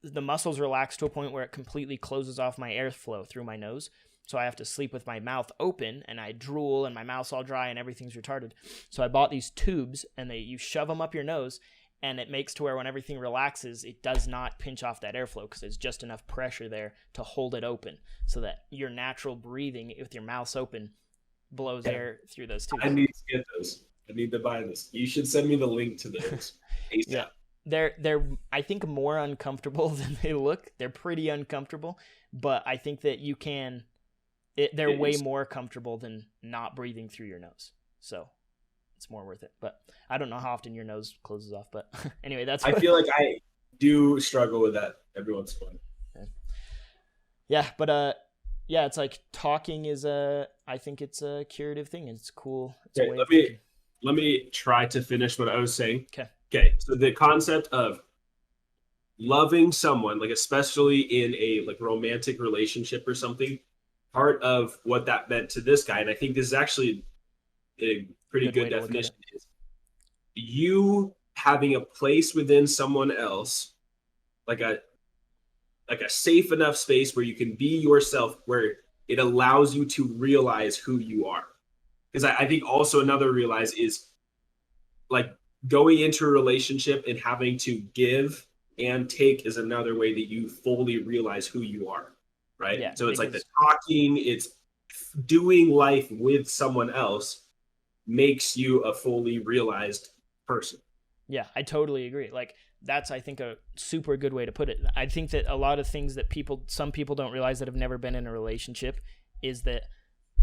the muscles relax to a point where it completely closes off my airflow through my nose. So I have to sleep with my mouth open, and I drool, and my mouth's all dry, and everything's retarded. So I bought these tubes, and you shove them up your nose, and it makes to where when everything relaxes, it does not pinch off that airflow because there's just enough pressure there to hold it open so that your natural breathing with your mouth open blows air through those tubes. I need to get those. I need to buy this. You should send me the link to those. Yeah. They're I think more uncomfortable than they look. They're pretty uncomfortable, but I think that you can they're way more comfortable than not breathing through your nose. So it's more worth it. But I don't know how often your nose closes off. But anyway, I feel like I do struggle with that every once in a while. Yeah, but yeah, it's like talking is I think it's a curative thing. It's cool. It's a way of thinking. Let me try to finish what I was saying. Okay. So the concept of loving someone, like especially in a like romantic relationship or something, part of what that meant to this guy, and I think this is actually a pretty good definition, is you having a place within someone else, like a safe enough space where you can be yourself, where it allows you to realize who you are. Because I think also another realize is like going into a relationship and having to give and take is another way that you fully realize who you are. Right. Yeah, so it's like the talking, it's doing life with someone else makes you a fully realized person. Yeah, I totally agree. Like that's, I think, a super good way to put it. I think that a lot of things that some people don't realize that have never been in a relationship is that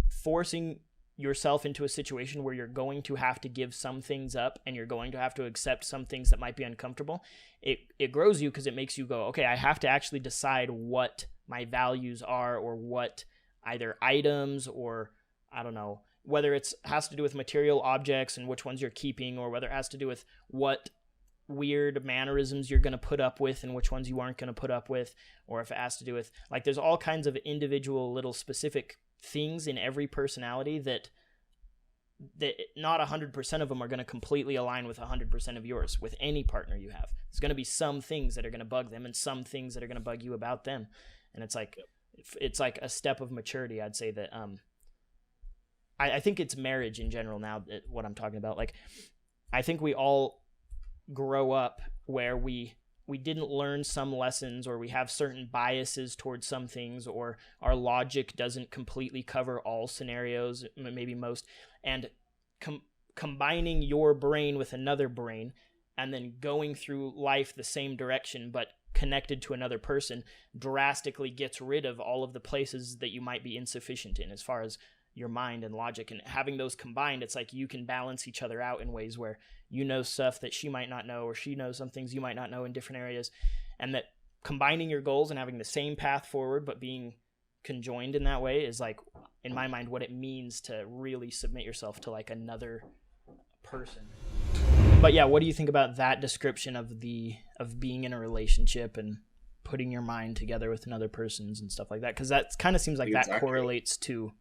forcing yourself into a situation where you're going to have to give some things up and you're going to have to accept some things that might be uncomfortable. It grows you because it makes you go, okay, I have to actually decide what my values are, or what either items, or I don't know, whether it has to do with material objects and which ones you're keeping, or whether it has to do with what weird mannerisms you're going to put up with and which ones you aren't going to put up with, or if it has to do with, like, there's all kinds of individual little specific things in every personality that not 100% of them are going to completely align with 100% of yours with any partner you have. There's going to be some things that are going to bug them and some things that are going to bug you about them. And it's like a step of maturity. I'd say that I think it's marriage in general now, what I'm talking about. Like, I think we all grow up where we didn't learn some lessons, or we have certain biases towards some things, or our logic doesn't completely cover all scenarios, maybe most, and combining your brain with another brain and then going through life the same direction but connected to another person drastically gets rid of all of the places that you might be insufficient in as far as your mind and logic. And having those combined, it's like you can balance each other out in ways where you know stuff that she might not know, or she knows some things you might not know in different areas. And that combining your goals and having the same path forward but being conjoined in that way is, like, in my mind, what it means to really submit yourself to like another person. But yeah, what do you think about that description of being in a relationship and putting your mind together with another person's and stuff like that? Because that kind of seems like that correlates to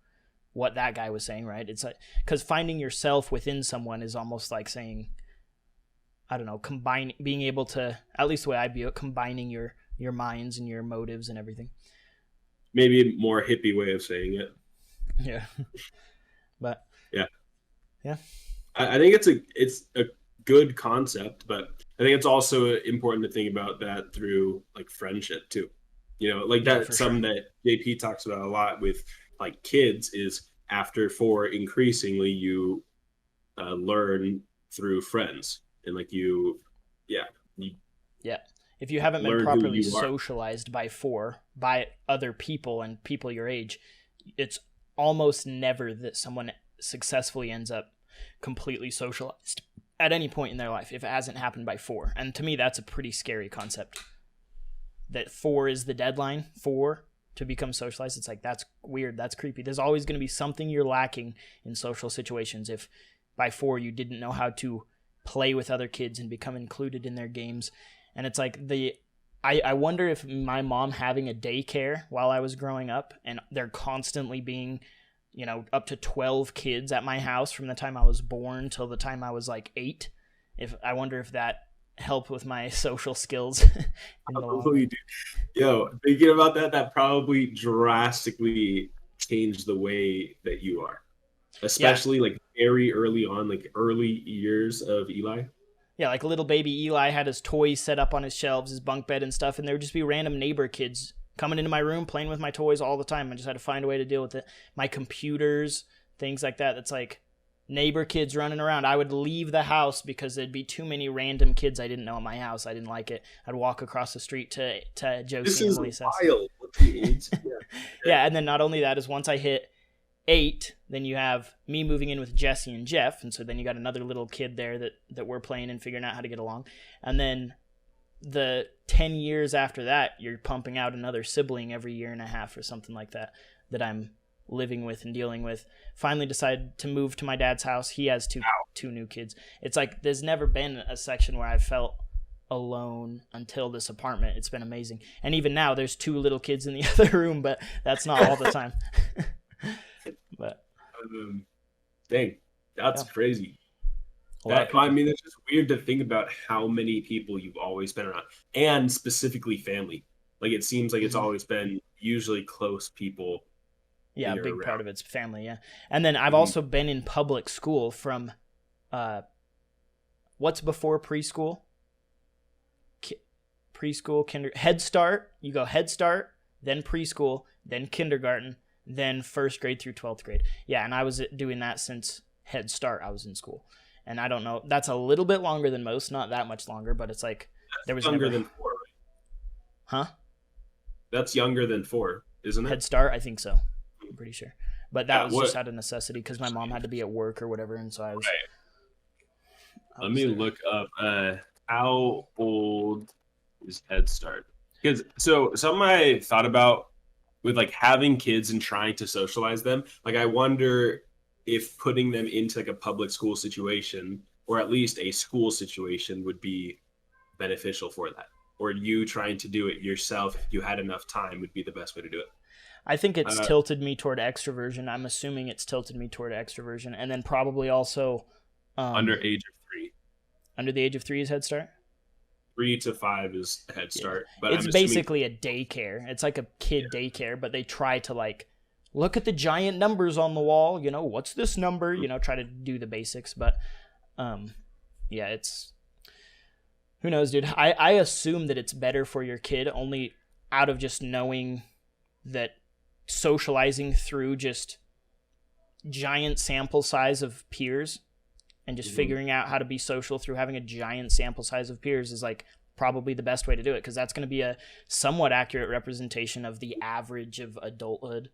what that guy was saying, right? It's like, because finding yourself within someone is almost like saying, I don't know, being able to, at least the way I view it, combining your minds and your motives and everything. Maybe a more hippie way of saying it. Yeah. But yeah. I think it's a good concept, but I think it's also important to think about that through like friendship too. You know, like that's something that JP talks about a lot with like kids, is after 4 increasingly you learn through friends, and like if you haven't been properly socialized by 4 by other people and people your age, it's almost never that someone successfully ends up completely socialized at any point in their life if it hasn't happened by 4. And to me, that's a pretty scary concept, that 4 is the deadline to become socialized. It's like, that's weird, that's creepy. There's always going to be something you're lacking in social situations if by 4 you didn't know how to play with other kids and become included in their games. And it's like I wonder if my mom having a daycare while I was growing up, and there constantly being, up to 12 kids at my house from the time I was born till the time I was like 8. I wonder if that helped with my social skills. Probably do. Yo, thinking about that probably drastically changed the way that you are, especially like very early on, like early years of Eli. Yeah, like little baby Eli had his toys set up on his shelves, his bunk bed and stuff, and there would just be random neighbor kids coming into my room, playing with my toys all the time. I just had to find a way to deal with it. My computers, things like that. That's like neighbor kids running around. I would leave the house because there'd be too many random kids I didn't know in my house. I didn't like it. I'd walk across the street to Josie and Emily's house. This is wild. Yeah, and then not only that is once I hit 8, then you have me moving in with Jesse and Jeff, and so then you got another little kid there that we're playing and figuring out how to get along. And then the 10 years after that, you're pumping out another sibling every year and a half or something like that I'm living with and dealing with. Finally decided to move to my dad's house. He has two new kids. It's like there's never been a section where I've felt alone until this apartment. It's been amazing. And even now there's 2 little kids in the other room, but that's not all the time. But dang, that's crazy. It's just weird to think about how many people you've always been around, and specifically family. Like it seems like it's always been usually close people. Yeah, a big part of it's family. Yeah, and then I've also been in public school from, what's before preschool? Preschool, Head Start. You go Head Start, then preschool, then kindergarten, then 1st grade through 12th grade. Yeah, and I was doing that since Head Start. I was in school. And I don't know, that's a little bit longer than most, not that much longer, but it's like there was younger than 4, right? Huh? That's younger than 4, isn't it? Head Start, I think so. I'm pretty sure. But that was just out of necessity because my mom had to be at work or whatever, and so I was. Right. Let me look up how old is Head Start? Because something I thought about with like having kids and trying to socialize them, like I wonder if putting them into like a public school situation or at least a school situation would be beneficial for that, or you trying to do it yourself if you had enough time would be the best way to do it. I think it's tilted me toward extroversion. I'm assuming it's tilted me toward extroversion, and then probably also under age of 3. Under the age of 3 is Head Start. 3 to 5 is Head Start, but it's basically a daycare. It's like a kid daycare, but they try to like look at the giant numbers on the wall. What's this number? Try to do the basics, but it's who knows, dude. I assume that it's better for your kid only out of just knowing that socializing through just giant sample size of peers and just figuring out how to be social through having a giant sample size of peers is like probably the best way to do it, because that's going to be a somewhat accurate representation of the average of adulthood.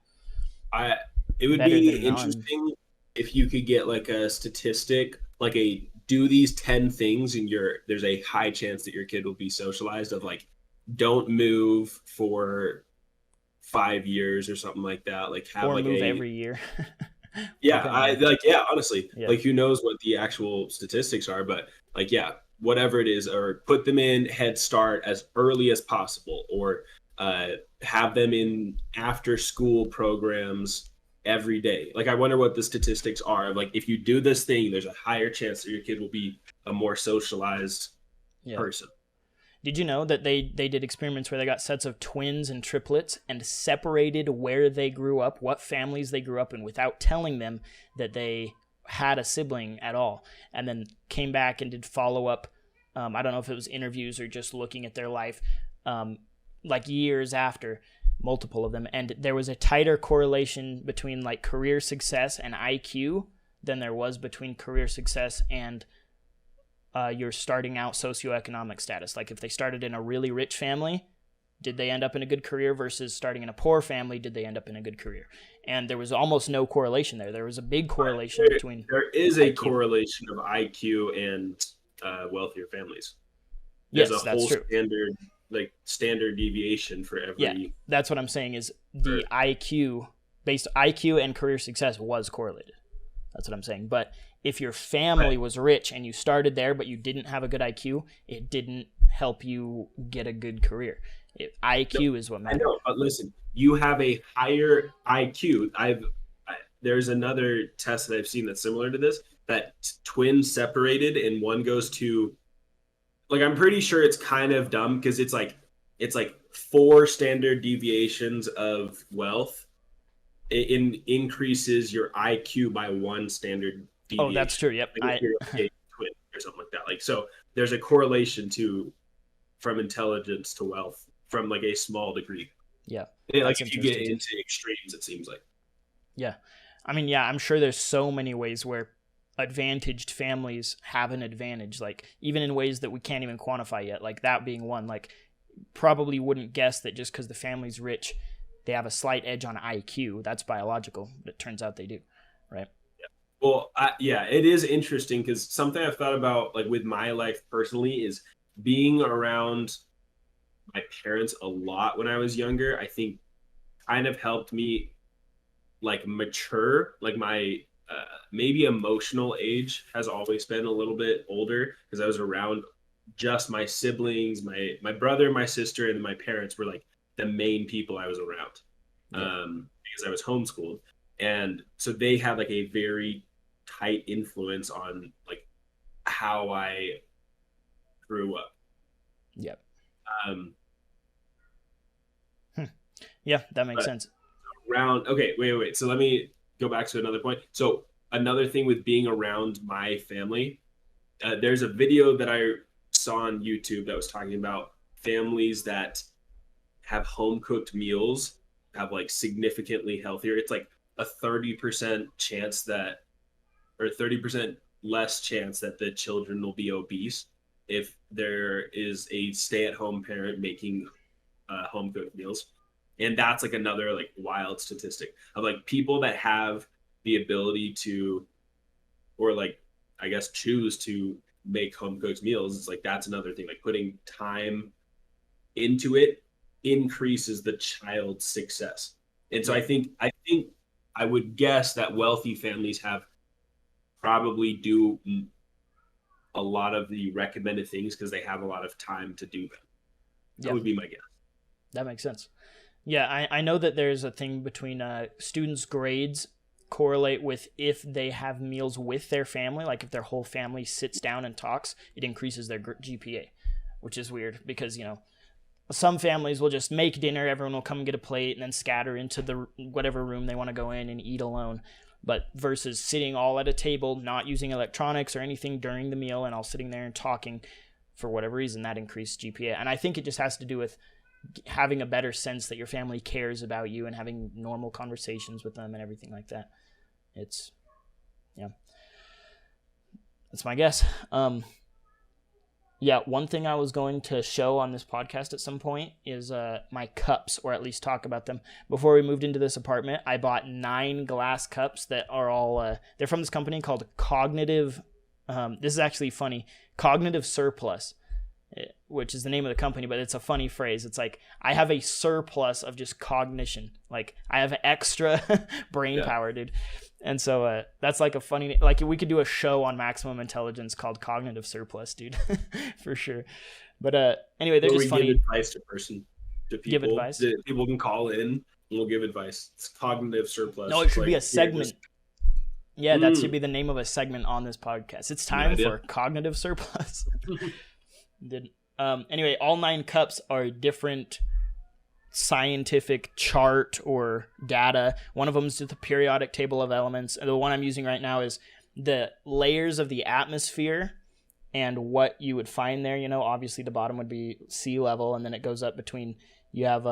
It would be interesting if you could get like a statistic, like do these 10 things and there's a high chance that your kid will be socialized, of like don't move for 5 years or something like that. Like have or move every year. Honestly, like who knows what the actual statistics are, but like, whatever it is, or put them in Head Start as early as possible, or have them in after school programs every day. Like I wonder what the statistics are. Like if you do this thing, there's a higher chance that your kid will be a more socialized person. Did you know that they did experiments where they got sets of twins and triplets and separated where they grew up, what families they grew up in, without telling them that they had a sibling at all, and then came back and did follow-up, I don't know if it was interviews or just looking at their life, like years after, multiple of them, and there was a tighter correlation between like career success and IQ than there was between career success and your starting out socioeconomic status. Like if they started in a really rich family, did they end up in a good career, versus starting in a poor family, did they end up in a good career? And there was almost no correlation there. There was a big correlation between. There is a correlation of IQ and wealthier families. There's a whole standard deviation for every. Yeah, that's what I'm saying is the IQ and career success was correlated. That's what I'm saying. But if your family was rich and you started there, but you didn't have a good IQ, it didn't help you get a good career. IQ is what matters. I know, but listen, you have a higher IQ. There's another test that I've seen that's similar to this, that twins separated and one goes to, like, I'm pretty sure it's kind of dumb because it's like 4 standard deviations of wealth. It increases your IQ by 1 standard deviation. Oh, that's true. Yep. Like if you're a twin or something like that. Like, so there's a correlation from intelligence to wealth from like a small degree. Yeah. Like if you get into extremes, it seems like. Yeah. I mean, yeah, I'm sure there's so many ways where advantaged families have an advantage, like even in ways that we can't even quantify yet, like that being one. Like, probably wouldn't guess that just because the family's rich, they have a slight edge on IQ. That's biological, but it turns out they do, right? Yeah. Well, it is interesting because something I've thought about, like with my life personally, is being around my parents a lot when I was younger. I think kind of helped me like mature. Like my maybe emotional age has always been a little bit older because I was around just my siblings, my brother, my sister, and my parents were like the main people I was around. Because I was homeschooled, and so they had like a very tight influence on like how I grew up. Yep. Yeah, that makes sense. Okay, wait. So let me go back to another point. So another thing with being around my family, there's a video that I saw on YouTube that was talking about families that have home cooked meals have like significantly healthier. It's like a 30% chance that, or 30% less chance that the children will be obese if there is a stay-at-home parent making home cooked meals. And that's like another like wild statistic of like people that have the ability to, or like I guess choose to make home cooked meals. It's like that's another thing. Like putting time into it increases the child's success. And so I think I would guess that wealthy families have probably do a lot of the recommended things because they have a lot of time to do them. That would be my guess. That makes sense. Yeah, I know that there's a thing between students' grades correlate with if they have meals with their family. Like if their whole family sits down and talks, it increases their GPA, which is weird because, you know, some families will just make dinner, everyone will come and get a plate and then scatter into the whatever room they want to go in and eat alone. But versus sitting all at a table, not using electronics or anything during the meal and all sitting there and talking for whatever reason, that increased GPA. And I think it just has to do with having a better sense that your family cares about you and having normal conversations with them and everything like that. It's, yeah, that's my guess. Yeah, one thing I was going to show on this podcast at some point is my cups, or at least talk about them. Before we moved into this apartment, I bought 9 glass cups that are all, they're from this company called Cognitive, this is actually funny, Cognitive Surplus, which is the name of the company, but it's a funny phrase. It's like, I have a surplus of just cognition. Like, I have extra brain power, dude. And so that's like a funny, like we could do a show on maximum intelligence called Cognitive Surplus, dude, for sure. But anyway, they're just funny. Give advice to people. Give advice. People can call in and we'll give advice. It's Cognitive Surplus. No, it should be a segment. Yeah, that should be the name of a segment on this podcast. It's time for Cognitive Surplus. Anyway, all 9 cups are different scientific chart or data. One of them is the periodic table of elements. And the one I'm using right now is the layers of the atmosphere and what you would find there. You know, obviously the bottom would be sea level, and then it goes up between, you have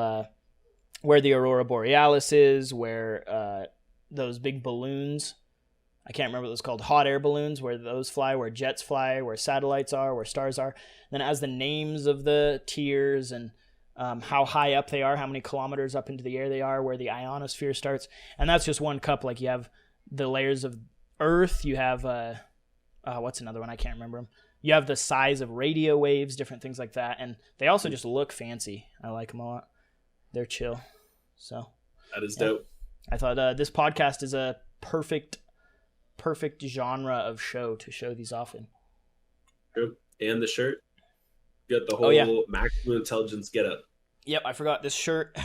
where the aurora borealis is, where those big balloons, I can't remember what those called, hot air balloons, where those fly, where jets fly, where satellites are, where stars are. Then it has the names of the tiers and how high up they are, how many kilometers up into the air they are, where the ionosphere starts. And that's just one cup. Like, you have the layers of Earth. You have, what's another one? I can't remember them. You have the size of radio waves, different things like that. And they also just look fancy. I like them a lot. They're chill. So that is dope. I thought this podcast is a perfect perfect genre of show to show these off in. True. And the shirt. You got the whole maximum intelligence getup. Yep, I forgot. This shirt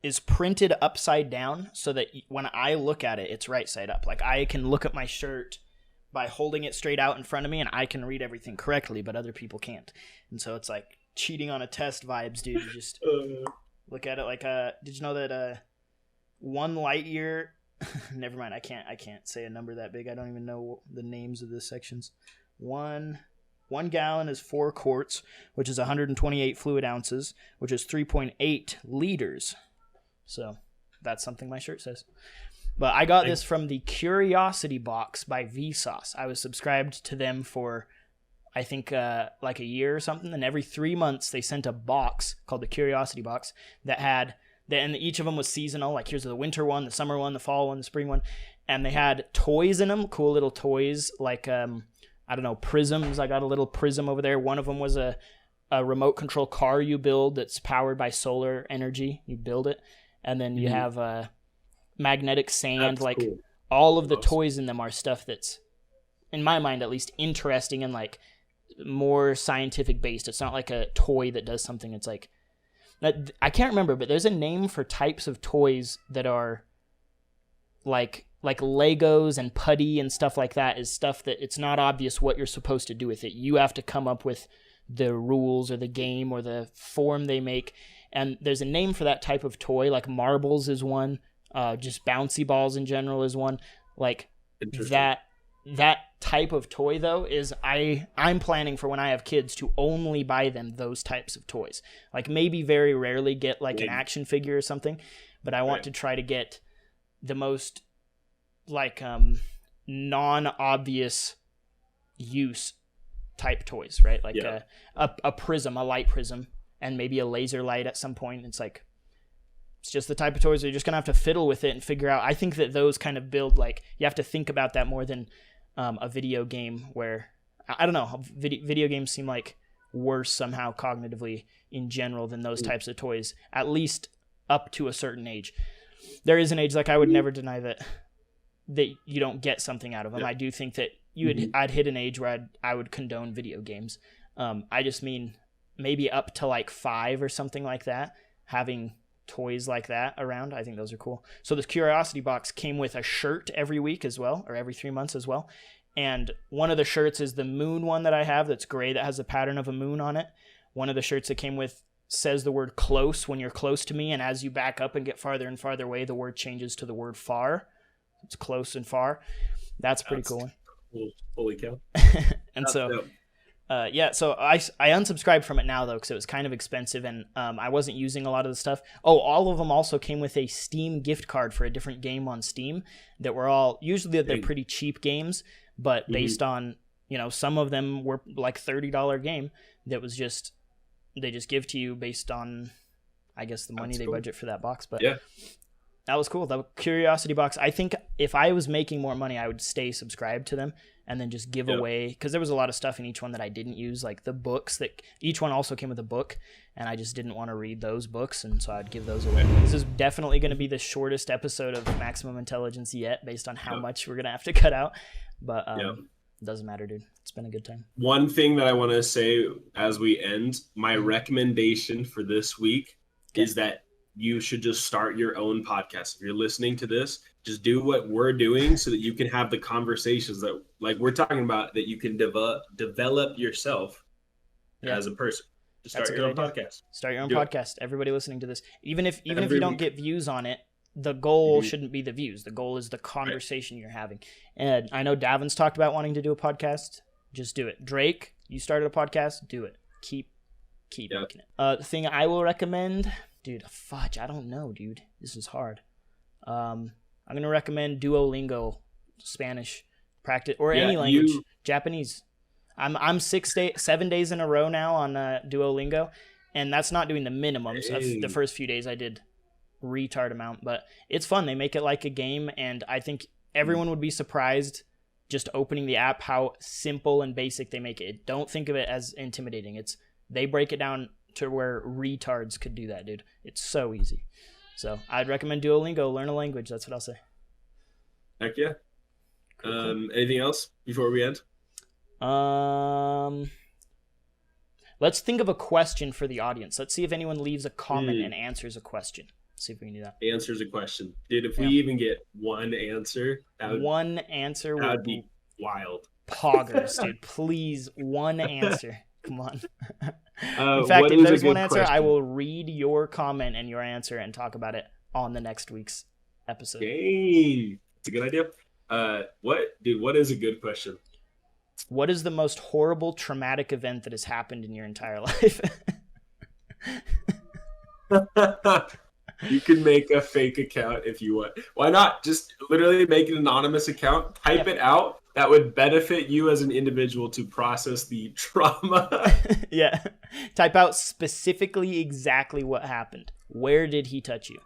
is printed upside down so that when I look at it, it's right side up. Like I can look at my shirt by holding it straight out in front of me, and I can read everything correctly, but other people can't. And so it's like cheating on a test vibes, dude. You just look at it like did you know that 1 light year never mind, I can't say a number that big. I don't even know the names of the sections. One gallon is 4 quarts, which is 128 fluid ounces, which is 3.8 liters. So that's something my shirt says. But I got this from the Curiosity Box by Vsauce. I was subscribed to them for, I think, like a year or something. And every 3 months, they sent a box called the Curiosity Box that had, and each of them was seasonal. Like here's the winter one, the summer one, the fall one, the spring one. And they had toys in them, cool little toys like, I don't know, prisms. I got a little prism over there. One of them was a remote control car you build that's powered by solar energy. You build it. And then you have magnetic sand. That's like cool. All of the toys in them are stuff that's, in my mind at least, interesting and like more scientific based. It's not like a toy that does something. It's like, I can't remember, but there's a name for types of toys that are like Legos and putty and stuff like that, is stuff that it's not obvious what you're supposed to do with it. You have to come up with the rules or the game or the form they make. And there's a name for that type of toy, like marbles is one, just bouncy balls in general is one. Like that type of toy, though, is I'm planning for when I have kids to only buy them those types of toys. Like maybe very rarely get like an action figure or something, but I want to try to get the most like non-obvious use type toys, right? Like a prism, a light prism, and maybe a laser light at some point. It's like, it's just the type of toys where you're just gonna have to fiddle with it and figure out. I think that those kind of build, like, you have to think about that more than a video game where, I don't know, video games seem like worse somehow cognitively in general than those types of toys, at least up to a certain age. There is an age, like I would never deny that you don't get something out of them. I do think that I'd hit an age where I would condone video games. I just mean maybe up to like 5 or something like that, having toys like that around. I think those are cool. So this Curiosity Box came with a shirt every week as well, or every 3 months as well. And one of the shirts is the moon one that I have that's gray, that has a pattern of a moon on it. One of the shirts that came with says the word close when you're close to me, and as you back up and get farther and farther away, the word changes to the word far. It's close and far. That's pretty cool. Holy cow. And so so I unsubscribed from it now, though, because it was kind of expensive, and I wasn't using a lot of the stuff. Oh, all of them also came with a Steam gift card for a different game on Steam that were all, usually they're pretty cheap games, but based on, some of them were like $30 game that was just, they just give to you based on, I guess, the money they budget for that box. But that was cool. The Curiosity Box, I think if I was making more money, I would stay subscribed to them and then just give away, because there was a lot of stuff in each one that I didn't use, like the books, that each one also came with a book, and I just didn't want to read those books, and so I'd give those away. This is definitely going to be the shortest episode of Maximum Intelligence yet, based on how much we're going to have to cut out, but it doesn't matter, dude. It's been a good time. One thing that I want to say as we end, my recommendation for this week is that you should just start your own podcast. If you're listening to this, just do what we're doing so that you can have the conversations that, like we're talking about, that you can develop yourself as a person. Just start your own podcast. Start your own podcast. Everybody listening to this, even if you don't get views on it, the goal shouldn't be the views. The goal is the conversation you're having. And I know Davin's talked about wanting to do a podcast. Just do it. Drake, you started a podcast. Do it. Keep making it. The thing I will recommend, dude, fudge, I don't know, dude. This is hard. I'm going to recommend Duolingo, Spanish practice, or any language, Japanese. I'm 7 days in a row now on Duolingo, and that's not doing the minimums. Of the first few days I did retard amount, but it's fun. They make it like a game, and I think everyone would be surprised just opening the app how simple and basic they make it. Don't think of it as intimidating. They break it down to where retards could do that, dude. It's so easy. So I'd recommend Duolingo. Learn a language. That's what I'll say. Heck yeah. Cool. Anything else before we end? Let's think of a question for the audience. Let's see if anyone leaves a comment and answers a question. Let's see if we can do that. Answers a question. Dude, if we even get one answer, that would be wild. Poggers, dude. Please, one answer. Come on. In fact, if there's one answer, question? I will read your comment and your answer and talk about it on the next week's episode. Hey, it's a good idea. What is a good question? What is the most horrible, traumatic event that has happened in your entire life? You can make a fake account if you want. Why not? Just literally make an anonymous account, type it out. That would benefit you as an individual to process the trauma. Yeah. Type out specifically exactly what happened. Where did he touch you?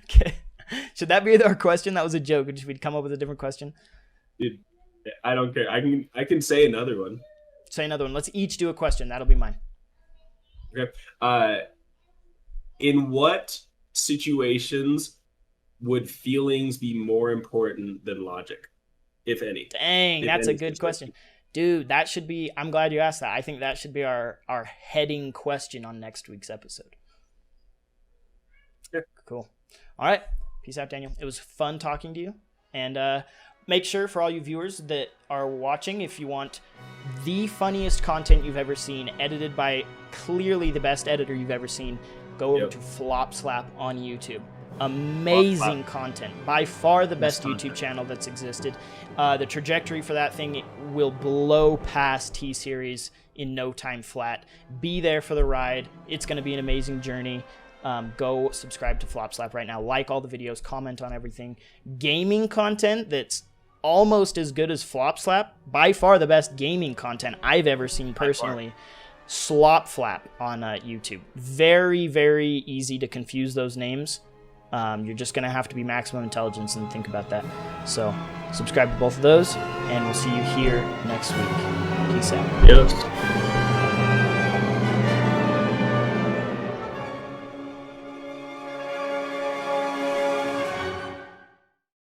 Okay. Should that be our question? That was a joke. Should we come up with a different question? Dude, I don't care. I can say another one. Say another one. Let's each do a question. That'll be mine. Okay. In what situations would feelings be more important than logic, if any? Dang, that's a good question. Dude, that should be... I'm glad you asked that. I think that should be our heading question on next week's episode. Yeah. Cool. All right. Peace out, Daniel. It was fun talking to you. And make sure for all you viewers that are watching, if you want the funniest content you've ever seen, edited by clearly the best editor you've ever seen, go over to Flop Slap on YouTube. Amazing content. By far the best YouTube channel that's existed. The trajectory for that thing will blow past T-Series in no time flat. Be there for the ride. It's going to be an amazing journey. Go subscribe to Flop Slap right now. Like all the videos. Comment on everything. Gaming content that's almost as good as Flop Slap. By far the best gaming content I've ever seen personally. Slop Flap on YouTube. Very, very easy to confuse those names. You're just going to have to be maximum intelligence and think about that. So subscribe to both of those, and we'll see you here next week. Peace out. Yes.